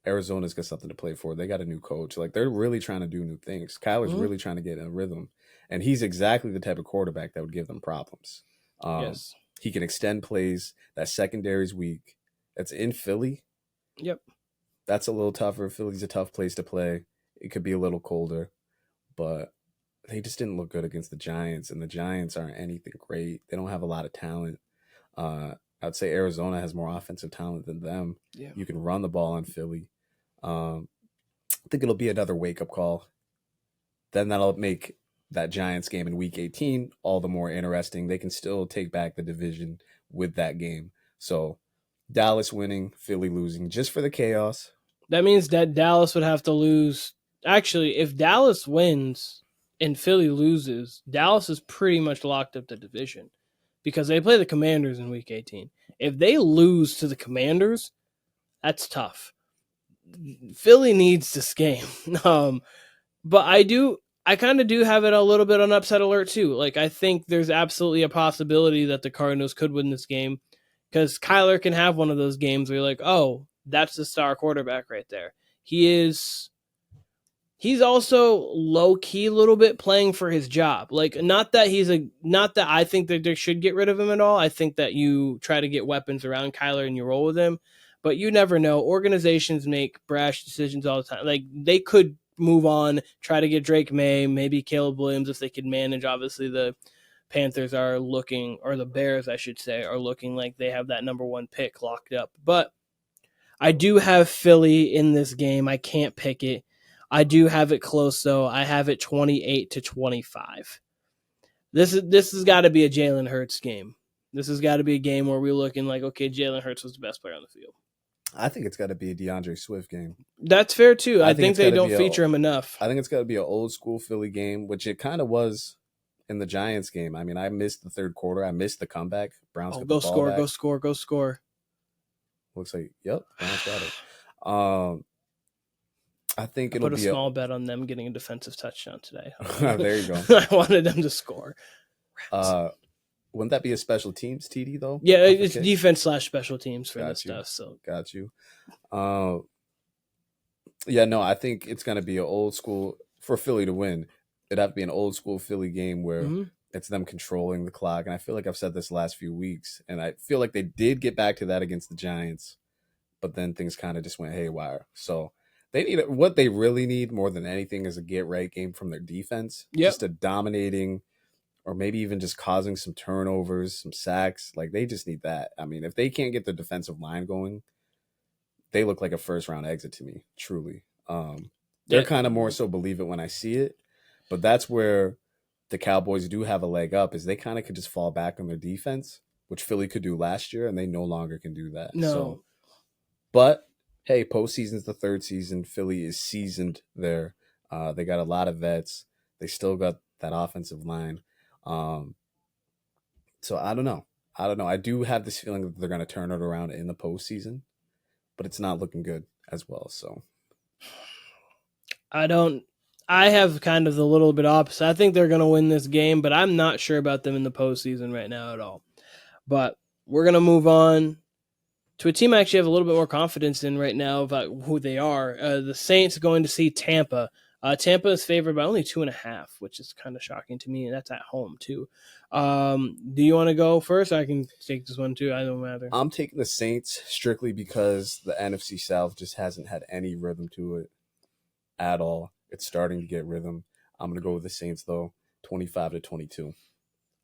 Arizona's got something to play for. They got a new coach. Like they're really trying to do new things. Kyler's really trying to get in a rhythm, and he's exactly the type of quarterback that would give them problems. Yes. He can extend plays. That secondary's weak. It's in Philly. Yep. That's a little tougher. Philly's a tough place to play. It could be a little colder, but they just didn't look good against the Giants, and the Giants aren't anything great. They don't have a lot of talent. I'd say Arizona has more offensive talent than them. Yeah. You can run the ball on Philly. I think it'll be another wake-up call. Then that'll make that Giants game in Week 18 all the more interesting. They can still take back the division with that game. So Dallas winning, Philly losing, just for the chaos. That means that Dallas would have to lose. Actually, if Dallas wins and Philly loses, Dallas is pretty much locked up the division because they play the Commanders in Week 18. If they lose to the Commanders, that's tough. Philly needs this game. But I kind of do have it a little bit on upset alert too. Like I think there's absolutely a possibility that the Cardinals could win this game because Kyler can have one of those games where you're like, oh, that's the star quarterback right there. He's also low key a little bit playing for his job. Like not that I think that they should get rid of him at all. I think that you try to get weapons around Kyler and you roll with him, but you never know. Organizations make brash decisions all the time. Like they could move on, try to get Drake May, maybe Caleb Williams if they could manage. Obviously the Panthers are looking, or the Bears, I should say, are looking like they have that number 1 pick locked up. But I do have Philly in this game. I can't pick it. I do have it close, though. I have it 28-25. This has got to be a Jalen Hurts game. This has got to be a game where we're looking like, okay, Jalen Hurts was the best player on the field. I think it's got to be a DeAndre Swift game. That's fair, too. I think they don't feature him enough. I think it's got to be an old-school Philly game, which it kind of was in the Giants game. I mean, I missed the third quarter. I missed the comeback. Browns got the ball back. Go score. Looks like, yep, Browns got it. I think it'll be a small bet on them getting a defensive touchdown today. There you go. I wanted them to score. Wouldn't that be a special teams TD though? Yeah, it's defense/special teams for this stuff. So got you. Yeah, no, I think it's gonna be an old school for Philly to win. It'd have to be an old school Philly game where it's them controlling the clock. And I feel like I've said this the last few weeks, and I feel like they did get back to that against the Giants, but then things kind of just went haywire. So they need what they really need more than anything is a get right game from their defense. Yep. Just a dominating, or maybe even just causing some turnovers, some sacks. Like they just need that. I mean, if they can't get the defensive line going, they look like a first round exit to me. Truly, they're kind of more so believe it when I see it. But that's where the Cowboys do have a leg up, is they kind of could just fall back on their defense, which Philly could do last year, and they no longer can do that. No. So, but hey, postseason's the third season. Philly is seasoned there. They got a lot of vets. They still got that offensive line. So I don't know. I do have this feeling that they're going to turn it around in the postseason, but it's not looking good as well. So I have kind of the little bit opposite. I think they're going to win this game, but I'm not sure about them in the postseason right now at all. But we're going to move on to a team I actually have a little bit more confidence in right now about who they are. The Saints going to see Tampa. Tampa is favored by only 2.5, which is kind of shocking to me, and that's at home too. Do you want to go first? I can take this one too. I don't matter. I'm taking the Saints strictly because the NFC South just hasn't had any rhythm to it at all. It's starting to get rhythm. I'm going to go with the Saints, though, 25-22.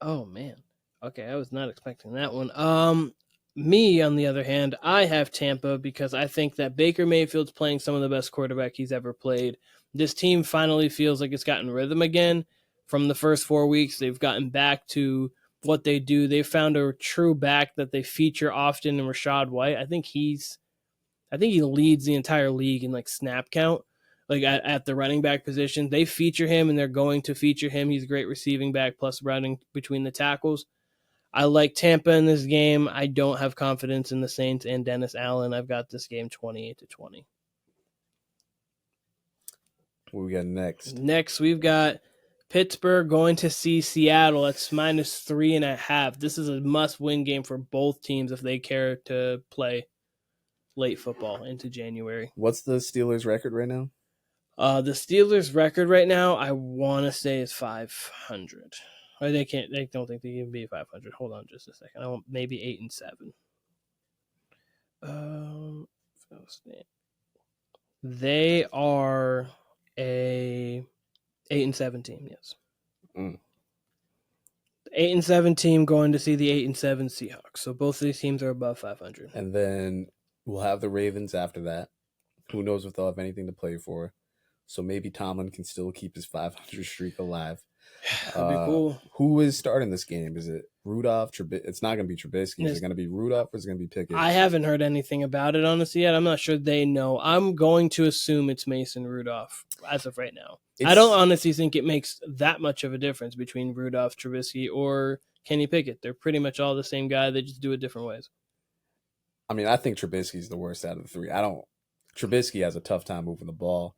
Oh, man. Okay, I was not expecting that one. Me, on the other hand, I have Tampa because I think that Baker Mayfield's playing some of the best quarterback he's ever played. This team finally feels like it's gotten rhythm again. From the first 4 weeks, they've gotten back to what they do. They found a true back that they feature often in Rachaad White. I think he leads the entire league in like snap count. Like at the running back position, they feature him and they're going to feature him. He's a great receiving back plus running between the tackles. I like Tampa in this game. I don't have confidence in the Saints and Dennis Allen. I've got this game 28-20. What we got next? Next, we've got Pittsburgh going to see Seattle. It's -3.5. This is a must-win game for both teams if they care to play late football into January. What's the Steelers' record right now? The Steelers' record right now, I want to say, is 500. Or they can't. They don't think they can be 500. Hold on, just a second. Maybe 8-7. They are a 8-7 team. Yes. 8-7 team going to see the 8-7 Seahawks. So both of these teams are above 500. And then we'll have the Ravens after that. Who knows if they'll have anything to play for? So maybe Tomlin can still keep his 500 streak alive. That'd be cool. Who is starting this game? Is it Rudolph? It's not going to be Trubisky. Is it going to be Rudolph or is it going to be Pickett? I haven't heard anything about it, honestly, yet. I'm not sure they know. I'm going to assume it's Mason Rudolph as of right now. I don't honestly think it makes that much of a difference between Rudolph, Trubisky, or Kenny Pickett. They're pretty much all the same guy. They just do it different ways. I mean, I think Trubisky's the worst out of the three. Trubisky has a tough time moving the ball.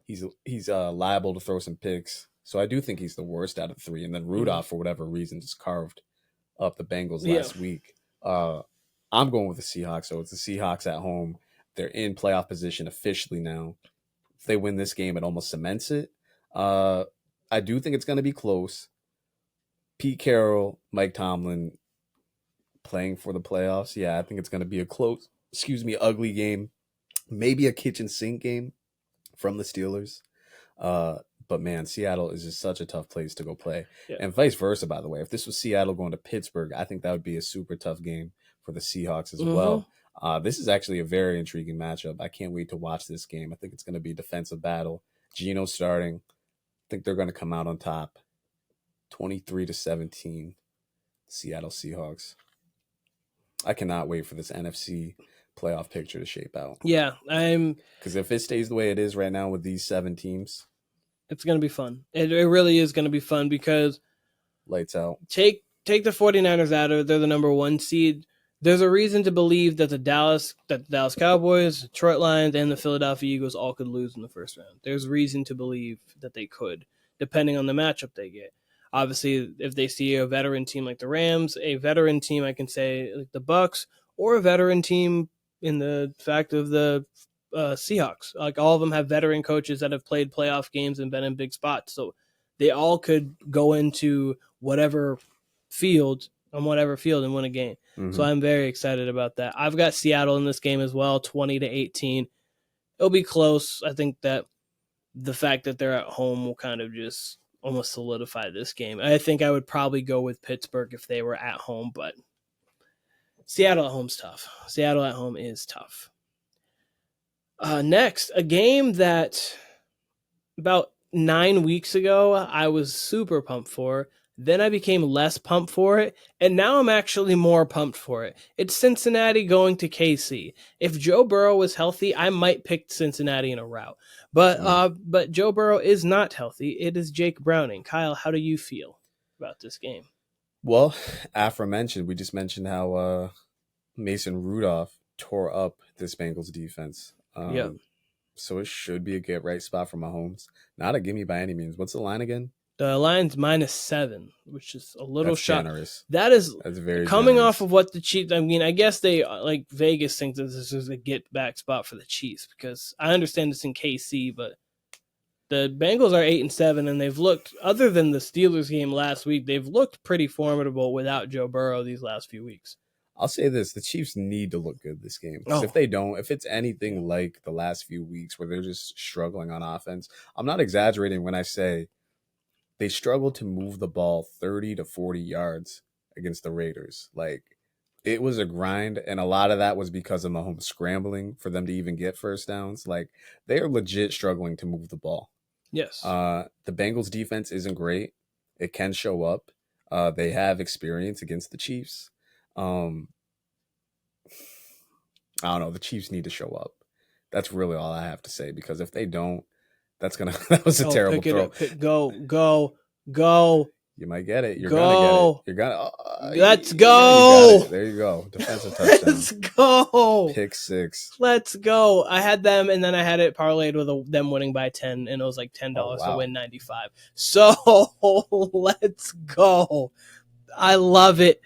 He's liable to throw some picks. So I do think he's the worst out of the three. And then Rudolph, for whatever reason, just carved up the Bengals last week. I'm going with the Seahawks. So it's the Seahawks at home. They're in playoff position officially now. If they win this game, it almost cements it. I do think it's going to be close. Pete Carroll, Mike Tomlin playing for the playoffs. Yeah, I think it's going to be a close, ugly game. Maybe a kitchen sink game from the Steelers. But man, Seattle is just such a tough place to go play. Yeah. And vice versa, by the way. If this was Seattle going to Pittsburgh, I think that would be a super tough game for the Seahawks as well. This is actually a very intriguing matchup. I can't wait to watch this game. I think it's going to be a defensive battle. Geno starting. I think they're going to come out on top. 23-17, Seattle Seahawks. I cannot wait for this NFC playoff picture to shape out. Yeah, because if it stays the way it is right now with these 7 teams, it's going to be fun. It really is going to be fun because lights out. Take the 49ers out of it. They're the number 1 seed. There's a reason to believe that the Dallas Cowboys, Detroit Lions, and the Philadelphia Eagles all could lose in the first round. There's reason to believe that they could, depending on the matchup they get. Obviously, if they see a veteran team like the Rams, a veteran team, I can say like the Bucks, or a veteran team in the fact of the Seahawks. Like all of them have veteran coaches that have played playoff games and been in big spots. So they all could go into whatever field and win a game. So I'm very excited about that. I've got Seattle in this game as well, 20-18. It'll be close. I think that the fact that they're at home will kind of just almost solidify this game. I think I would probably go with Pittsburgh if they were at home, but Seattle at home's tough. Seattle at home is tough. Next, a game that about 9 weeks ago I was super pumped for. Then I became less pumped for it, and now I'm actually more pumped for it. It's Cincinnati going to KC. If Joe Burrow was healthy, I might pick Cincinnati in a rout. But Joe Burrow is not healthy. It is Jake Browning. Kyle, how do you feel about this game? Well, aforementioned, we just mentioned how Mason Rudolph tore up this Bengals defense. So it should be a get-right spot for Mahomes. Not a gimme by any means. What's the line again? The line's -7, which is a little shot. Generous. That's very coming generous. off of what the Chiefs. I mean, I guess they like Vegas thinks that this is a get-back spot for the Chiefs because I understand it's in KC, but the Bengals are 8-7, and they've looked, other than the Steelers game last week, they've looked pretty formidable without Joe Burrow these last few weeks. I'll say this: the Chiefs need to look good this game. If they don't, if it's anything like the last few weeks where they're just struggling on offense, I'm not exaggerating when I say they struggled to move the ball 30 to 40 yards against the Raiders. Like, it was a grind, and a lot of that was because of Mahomes scrambling for them to even get first downs. Like, they are legit struggling to move the ball. Yes. The Bengals defense isn't great. It can show up. They have experience against the Chiefs. I don't know. The Chiefs need to show up. That's really all I have to say, because if they don't, that was a terrible throw. Go. You might get it. You're Go. gonna get it. You're gonna. Let's You go. got it. There you go. Defensive touchdown. Let's go. Pick 6. Let's go. I had them, and then I had it parlayed with them winning by 10, and it was like $10 to win 95. So let's go. I love it.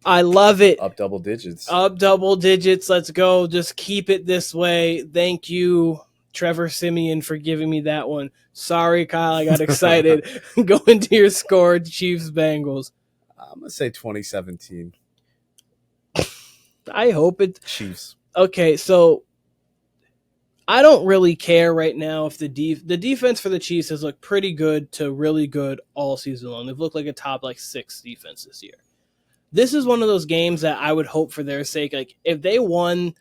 Up double digits. Let's go. Just keep it this way. Thank you, Trevor Siemian, for giving me that one. Sorry, Kyle, I got excited. Go into your score, Chiefs, Bengals. I'm going to say 2017. I hope it. Chiefs. Okay, so I don't really care right now if the defense for the Chiefs has looked pretty good to really good all season long. They've looked like a top 6 defense this year. This is one of those games that I would hope for their sake. Like if they won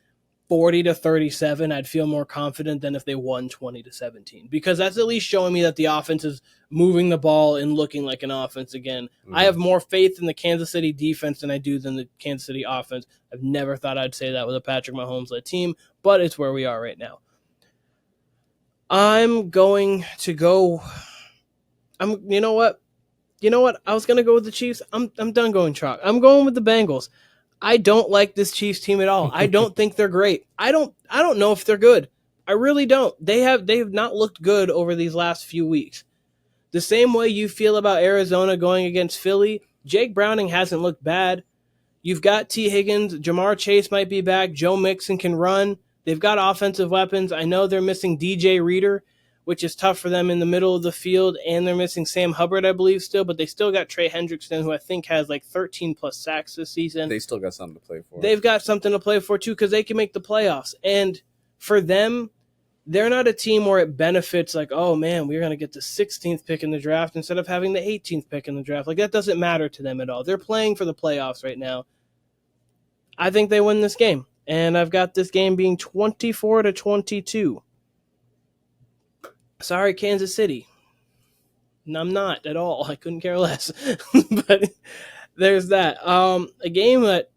40-37, I'd feel more confident than if they won 20-17, because that's at least showing me that the offense is moving the ball and looking like an offense again. I have more faith in the Kansas City defense than I do than the Kansas City offense. I've never thought I'd say that with a Patrick Mahomes-led team, but it's where we are right now. I'm going to go. You know what? I was going to go with the Chiefs. I'm done going chalk. I'm going with the Bengals. I don't like this Chiefs team at all. I don't think they're great. I don't know if they're good. I really don't. They have not looked good over these last few weeks. The same way you feel about Arizona going against Philly, Jake Browning hasn't looked bad. You've got T. Higgins. Jamar Chase might be back. Joe Mixon can run. They've got offensive weapons. I know they're missing DJ Reader, which is tough for them in the middle of the field, and they're missing Sam Hubbard, I believe, still, but they still got Trey Hendrickson, who I think has 13-plus sacks this season. They still got something to play for. They've got something to play for, too, because they can make the playoffs. And for them, they're not a team where it benefits oh, man, we're going to get the 16th pick in the draft instead of having the 18th pick in the draft. That doesn't matter to them at all. They're playing for the playoffs right now. I think they win this game, and I've got this game being 24-22. Sorry, Kansas City. I'm not at all. I couldn't care less. But there's that. A game that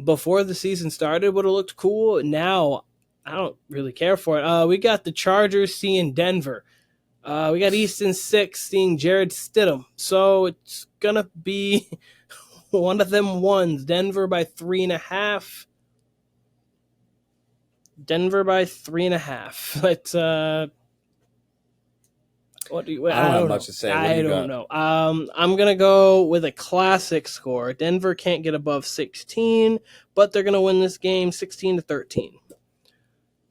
before the season started would have looked cool. Now, I don't really care for it. We got the Chargers seeing Denver. We got Easton 6 seeing Jared Stidham. So it's going to be one of them ones. Denver by 3.5. Denver by 3.5. Let's I don't have much to say. I don't know. I'm gonna go with a classic score. Denver can't get above 16, but they're gonna win this game 16-13.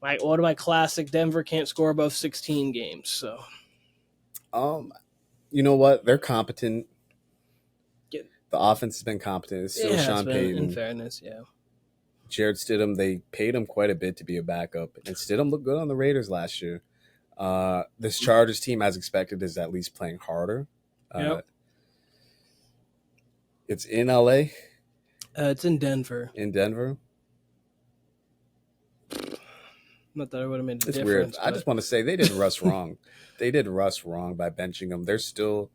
What am I classic? Denver can't score above 16 games. So, you know what? They're competent. The offense has been competent. It's still Sean Payton. In fairness, yeah. Jared Stidham, they paid him quite a bit to be a backup, and Stidham looked good on the Raiders last year. This Chargers team, as expected, is at least playing harder. It's in LA. It's in Denver. In Denver. Not that I would have made a difference. It's weird. But... I just want to say they did Russ wrong. They did Russ wrong by benching him. They're still.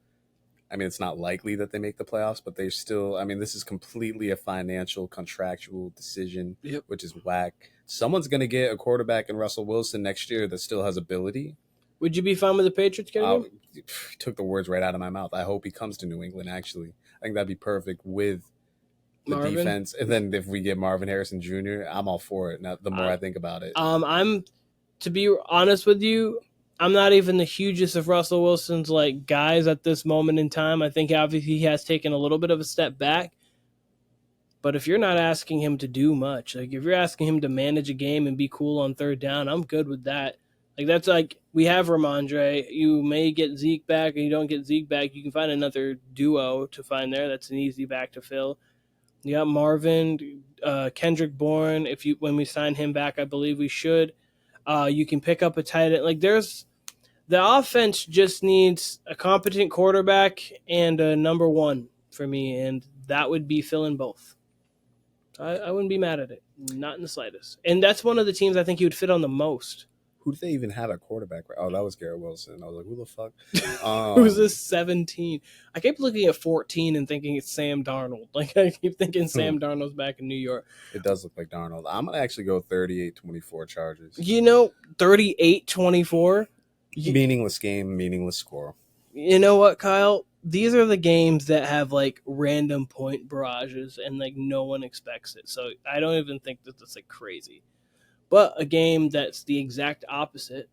It's not likely that they make the playoffs, but they're still. This is completely a financial, contractual decision, which is whack. Someone's going to get a quarterback in Russell Wilson next year that still has ability. Would you be fine with the Patriots getting him? Took the words right out of my mouth. I hope he comes to New England, actually. I think that'd be perfect with the defense. And then if we get Marvin Harrison Jr., I'm all for it. Now, the more I think about it. To be honest with you, I'm not even the hugest of Russell Wilson's guys at this moment in time. I think obviously he has taken a little bit of a step back. But if you're not asking him to do much, if you're asking him to manage a game and be cool on third down, I'm good with that. That's we have Ramondre. You may get Zeke back, and you don't get Zeke back. You can find another duo to find there. That's an easy back to fill. You got Marvin, Kendrick Bourne. When we sign him back, I believe we should. You can pick up a tight end. The offense just needs a competent quarterback and a number one for me, and that would be filling both. I wouldn't be mad at it. Not in the slightest. And that's one of the teams I think he would fit on the most. Who do they even have at quarterback? Oh, that was Garrett Wilson. I was like, who the fuck? Who's this 17? I kept looking at 14 and thinking it's Sam Darnold. I keep thinking Sam Darnold's back in New York. It does look like Darnold. I'm going to actually go 38-24 Chargers. 38-24. Meaningless game, meaningless score. You know what, Kyle? these are the games that have like random point barrages and like no one expects it. So I don't even think that that's like crazy. But a game that's the exact opposite,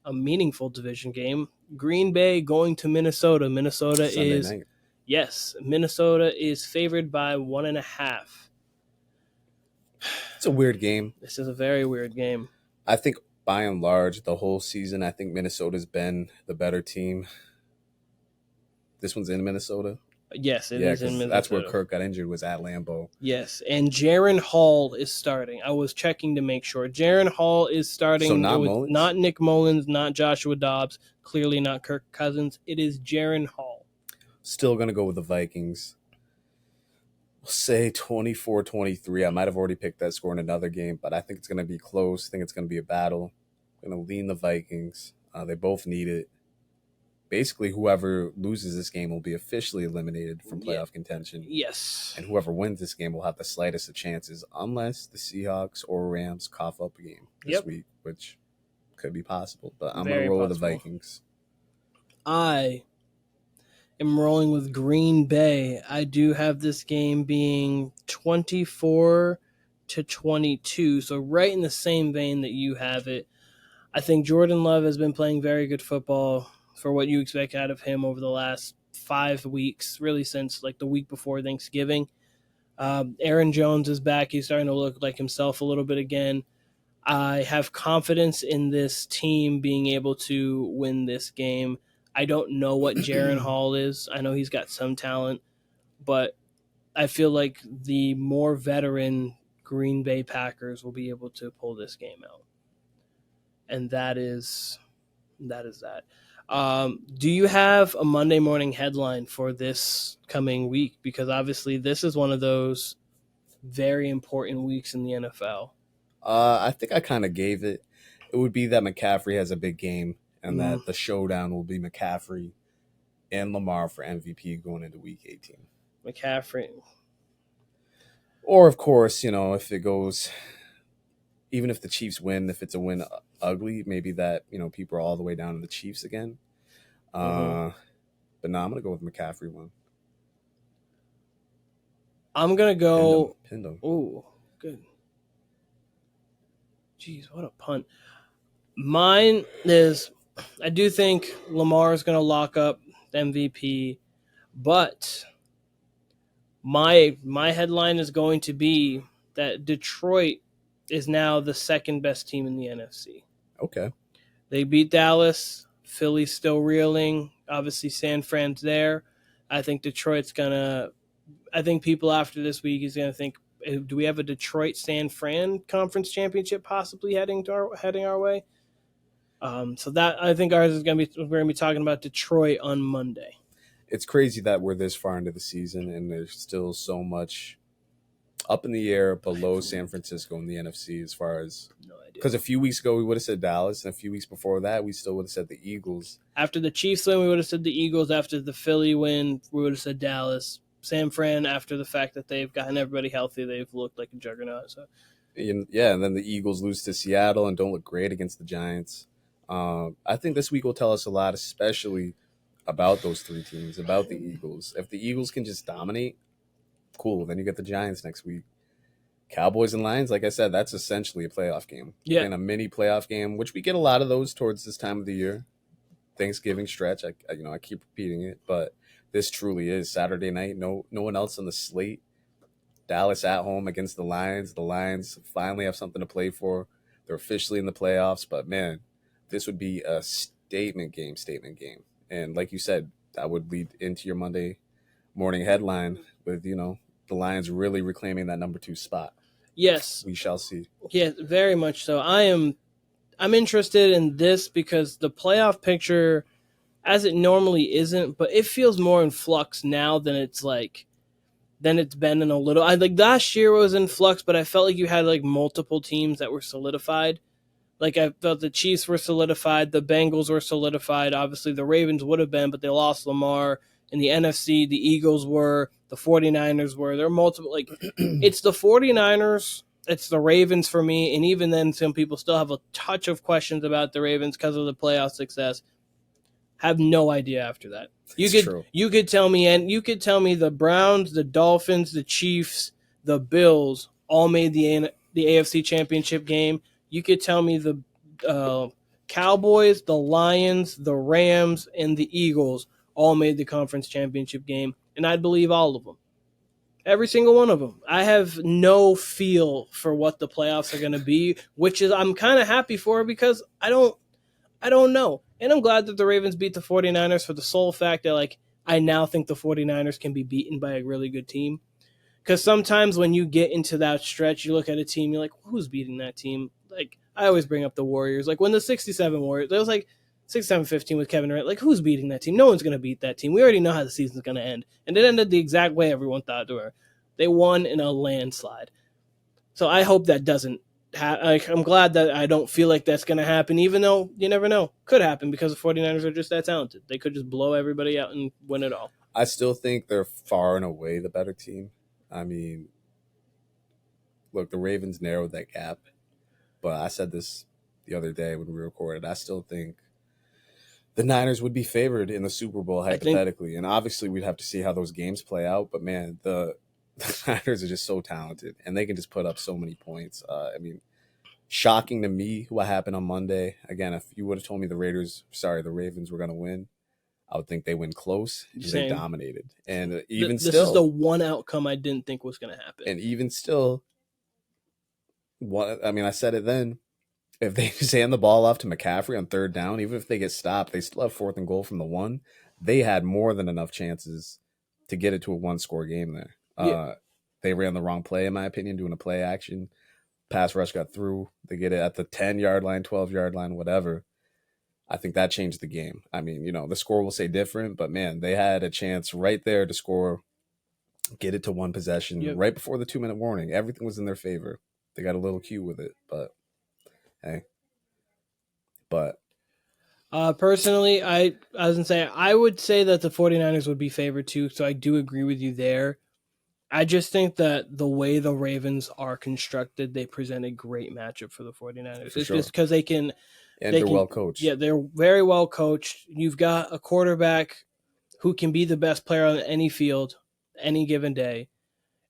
a meaningful division game, Green Bay going to Minnesota. Minnesota is favored by 1.5. It's a weird game. This is a very weird game. I think by and large, the whole season, I think Minnesota's been the better team. This one's in Minnesota? Yes, it is in Minnesota. That's where Kirk got injured, was at Lambeau. Yes, and Jaron Hall is starting. I was checking to make sure. Jaron Hall is starting. So not Nick Mullins, not Joshua Dobbs, clearly not Kirk Cousins. It is Jaron Hall. Still going to go with the Vikings. We'll say 24-23. I might have already picked that score in another game, but I think it's going to be close. I think it's going to be a battle. I'm going to lean the Vikings. They both need it. Basically, whoever loses this game will be officially eliminated from playoff contention. Yes. And whoever wins this game will have the slightest of chances, unless the Seahawks or Rams cough up a game this week, which could be possible. But I'm going to roll with the Vikings. I am rolling with Green Bay. I do have this game being 24-22, so right in the same vein that you have it. I think Jordan Love has been playing very good football for what you expect out of him over the last 5 weeks, really since like the week before Thanksgiving. Aaron Jones is back. He's starting to look like himself a little bit again. I have confidence in this team being able to win this game. I don't know what Jaron Hall is. I know he's got some talent, but I feel like the more veteran Green Bay Packers will be able to pull this game out. And that is that. Do you have a Monday morning headline for this coming week? Because obviously this is one of those very important weeks in the NFL. I think I kind of gave it. It would be that McCaffrey has a big game and that the showdown will be McCaffrey and Lamar for MVP going into week 18. McCaffrey. Or, of course, if it goes, even if the Chiefs win, if it's a win ugly, maybe that, people are all the way down to the Chiefs again. But no, I'm going to go with McCaffrey one. I'm going to go. Pinned him. Oh, good. Jeez, what a punt. Mine is, I do think Lamar is going to lock up MVP, but my headline is going to be that Detroit is now the second best team in the NFC. Okay. They beat Dallas. Philly's still reeling. Obviously, San Fran's there. I think Detroit's I think people after this week is going to think, do we have a Detroit-San Fran conference championship possibly heading our way? So that I think ours is we're going to be talking about Detroit on Monday. It's crazy that we're this far into the season and there's still so much up in the air below San Francisco in the NFC as far as no idea. Because a few weeks ago we would have said Dallas, and a few weeks before that we still would have said the Eagles. After the Chiefs win, we would have said the Eagles. After the Philly win, we would have said Dallas. San Fran, after the fact that they've gotten everybody healthy, they've looked like a juggernaut. So, yeah, and then the Eagles lose to Seattle and don't look great against the Giants. I think this week will tell us a lot, especially about those three teams, about the Eagles. If the Eagles can just dominate, cool. Then you get the Giants next week. Cowboys and Lions, like I said, that's essentially a playoff game. Yeah. And a mini playoff game, which we get a lot of those towards this time of the year. Thanksgiving stretch, I keep repeating it, but this truly is Saturday night. No one else on the slate. Dallas at home against the Lions. The Lions finally have something to play for. They're officially in the playoffs, but man, this would be a statement game. And like you said, that would lead into your Monday morning headline with, the Lions really reclaiming that number 2 spot. Yes. We shall see. Yeah, very much so. I'm interested in this because the playoff picture, as it normally isn't, but it feels more in flux now than it's been in a little. Last year was in flux, but I felt like you had multiple teams that were solidified. Like I felt the Chiefs were solidified, the Bengals were solidified. Obviously, the Ravens would have been, but they lost Lamar. In the NFC, the Eagles were, the 49ers were. There are multiple. It's the 49ers, it's the Ravens for me, and even then, some people still have a touch of questions about the Ravens because of the playoff success. have no idea after that. True. You could tell me, and you could tell me the Browns, the Dolphins, the Chiefs, the Bills all made the AFC Championship game. You could tell me the Cowboys, the Lions, the Rams, and the Eagles all made the conference championship game, and I'd believe all of them. Every single one of them. I have no feel for what the playoffs are going to be, which is I'm kind of happy for because I don't know. And I'm glad that the Ravens beat the 49ers for the sole fact that like I now think the 49ers can be beaten by a really good team. Because sometimes when you get into that stretch, you look at a team, you're like, who's beating that team? Like, I always bring up the Warriors. Like, when the 67 Warriors, it was like 67-15 with Kevin Durant. Like, who's beating that team? No one's going to beat that team. We already know how the season's going to end. And it ended the exact way everyone thought it were. They won in a landslide. So I hope that doesn't happen. I'm glad that I don't feel like that's going to happen, even though you never know. Could happen because the 49ers are just that talented. They could just blow everybody out and win it all. I still think they're far and away the better team. I mean, look, the Ravens narrowed that gap, but I said this the other day when we recorded. I still think the Niners would be favored in the Super Bowl, hypothetically. And obviously, we'd have to see how those games play out. But, man, the Niners are just so talented, and they can just put up so many points. I mean, shocking to me what happened on Monday. Again, if you would have told me the Ravens were going to win, I would think they win close. They dominated. And even this still, is the one outcome I didn't think was going to happen. And even still, I said it then. If they just hand the ball off to McCaffrey on third down, even if they get stopped, they still have 4th and goal from the 1. They had more than enough chances to get it to a 1-score game there. Yeah. They ran the wrong play, in my opinion, doing a play action. Pass rush got through. They get it at the 10-yard line, 12-yard line, whatever. I think that changed the game. I mean, the score will say different, but, man, they had a chance right there to score, get it to 1 possession right before the 2-minute warning. Everything was in their favor. They got a little cute with it, but, hey. But personally, I was going to say, I would say that the 49ers would be favored too, so I do agree with you there. I just think that the way the Ravens are constructed, they present a great matchup for the 49ers. It's just because they can... And they're well coached. Yeah, they're very well coached. You've got a quarterback who can be the best player on any field, any given day.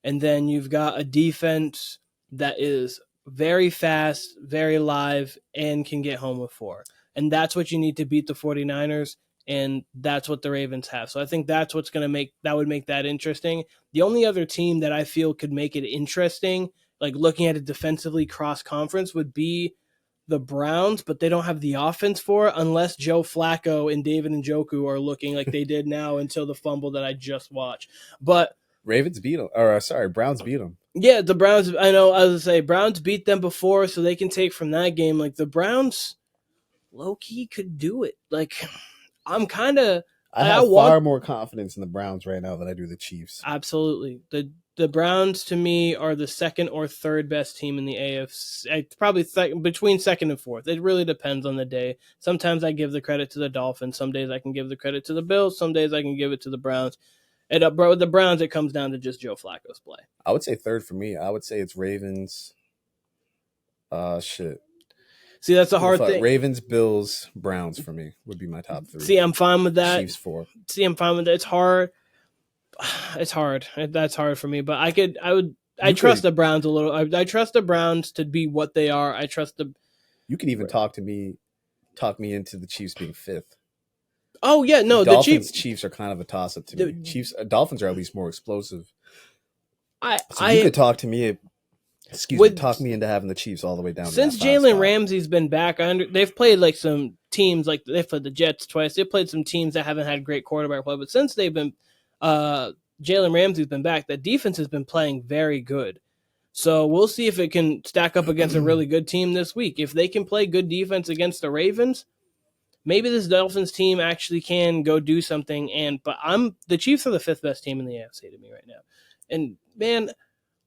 And then you've got a defense that is very fast, very live, and can get home with 4. And that's what you need to beat the 49ers, and that's what the Ravens have. So I think that's what's going to would make that interesting. The only other team that I feel could make it interesting, like looking at it defensively cross-conference, would be the Browns, but they don't have the offense for it unless Joe Flacco and David Njoku are looking like they did now until the fumble that I just watched. But Browns beat them. Yeah, the Browns, I know, I was going to say, Browns beat them before, so they can take from that game. Like, the Browns, low-key, could do it. Like, I'm kind of... I have far more confidence in the Browns right now than I do the Chiefs. Absolutely. The Browns, to me, are the second or third best team in the AFC. Probably between second and fourth. It really depends on the day. Sometimes I give the credit to the Dolphins. Some days I can give the credit to the Bills. Some days I can give it to the Browns. And with the Browns, it comes down to just Joe Flacco's play. I would say third for me. I would say it's Ravens. See, that's a hard thing. Ravens, Bills, Browns for me would be my top 3. See, I'm fine with that. Chiefs 4. See, I'm fine with that. It's hard. It's hard. That's hard for me. But I trust the Browns a little. I trust the Browns to be what they are. I trust the. You can even talk me into the Chiefs being 5th. Oh yeah, no, the Chiefs are kind of a toss up to me. Dolphins are at least more explosive. You could talk to me. Talk me into having the Chiefs all the way down. Since Jalen Ramsey's been back, they've played like some teams, like they've played the Jets twice. They've played some teams that haven't had great quarterback play, but since they've been Jalen Ramsey's been back, that defense has been playing very good. So we'll see if it can stack up against a really good team this week. If they can play good defense against the Ravens, maybe this Dolphins team actually can go do something. But the Chiefs are the 5th best team in the AFC to me right now. And man,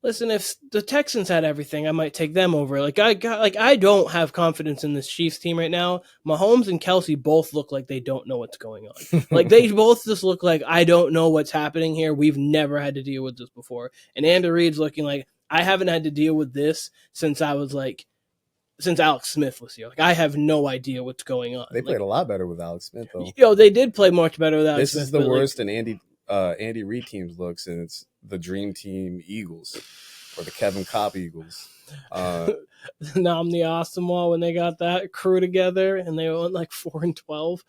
listen, if the Texans had everything, I might take them over. I don't have confidence in this Chiefs team right now. Mahomes and Kelsey both look like they don't know what's going on. Like they both just look like I don't know what's happening here. We've never had to deal with this before. And Andy Reid's looking like I haven't had to deal with this since I was like since Alex Smith was here. Like, I have no idea what's going on. They played a lot better with Alex Smith, though. They did play much better with Alex Smith. This is the worst in Andy Reid team's looks, and it's the Dream Team Eagles or the Kevin Kopp Eagles. Namdi Asamoah, when they got that crew together and they went like 4-12 or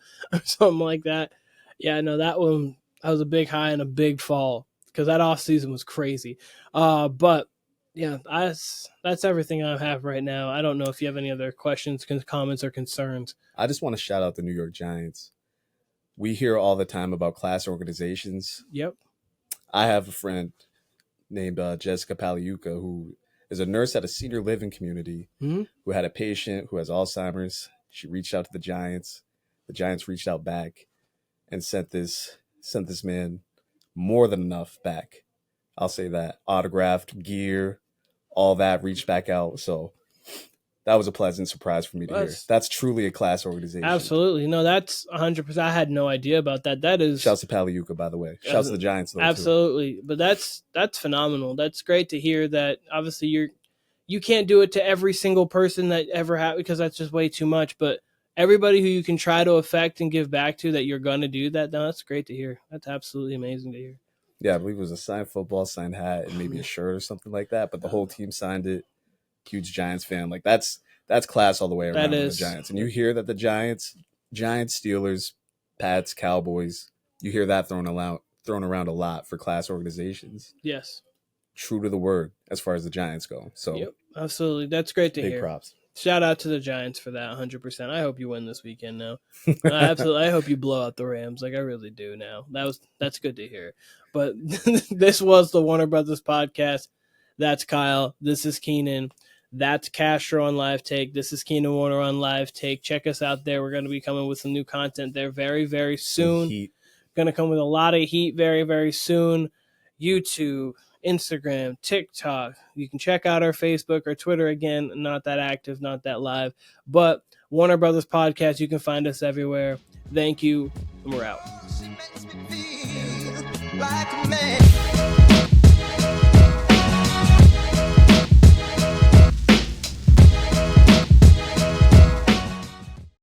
something like that. Yeah, no, that was a big high and a big fall because that offseason was crazy. But yeah, that's everything I have right now. I don't know if you have any other questions, comments, or concerns. I just want to shout out the New York Giants. We hear all the time about class organizations. Yep. I have a friend named Jessica Paliuka who is a nurse at a senior living community who had a patient who has Alzheimer's. She reached out to the Giants. The Giants reached out back and sent this man more than enough back. I'll say that. Autographed, gear, all that, reached back out. So that was a pleasant surprise for me to hear. That's truly a class organization. Absolutely. No, that's 100%. I had no idea about that. That is... Shouts to Paliuka, by the way. Shouts to the Giants, though, absolutely. Too. But that's phenomenal. That's great to hear that. Obviously, you can't do it to every single person that ever happened because that's just way too much. But everybody who you can try to affect and give back to that you're going to do that, no, that's great to hear. That's absolutely amazing to hear. Yeah, I believe it was a signed football, signed hat, and maybe a shirt or something like that. But the whole team signed it. Huge Giants fan. Like, that's class all the way around with the Giants. And you hear that the Giants, Steelers, Pats, Cowboys, you hear that thrown around a lot for class organizations. Yes. True to the word as far as the Giants go. So yep, absolutely. That's great to hear. Big props. Shout out to the Giants for that 100%. I hope you win this weekend now. Absolutely. I hope you blow out the Rams. Like, I really do now. That's good to hear. But this was the Warner Brothas Podcast. That's Kyle. This is Keenan. That's Castro on Live Take. This is Keenan Warner on Live Take. Check us out there. We're going to be coming with some new content there very, very soon. Going to come with a lot of heat very, very soon. YouTube, Instagram, TikTok. You can check out our Facebook or Twitter again. Not that active, not that live. But Warner Brothas Podcast, you can find us everywhere. Thank you, and we're out. She makes me feel like a man.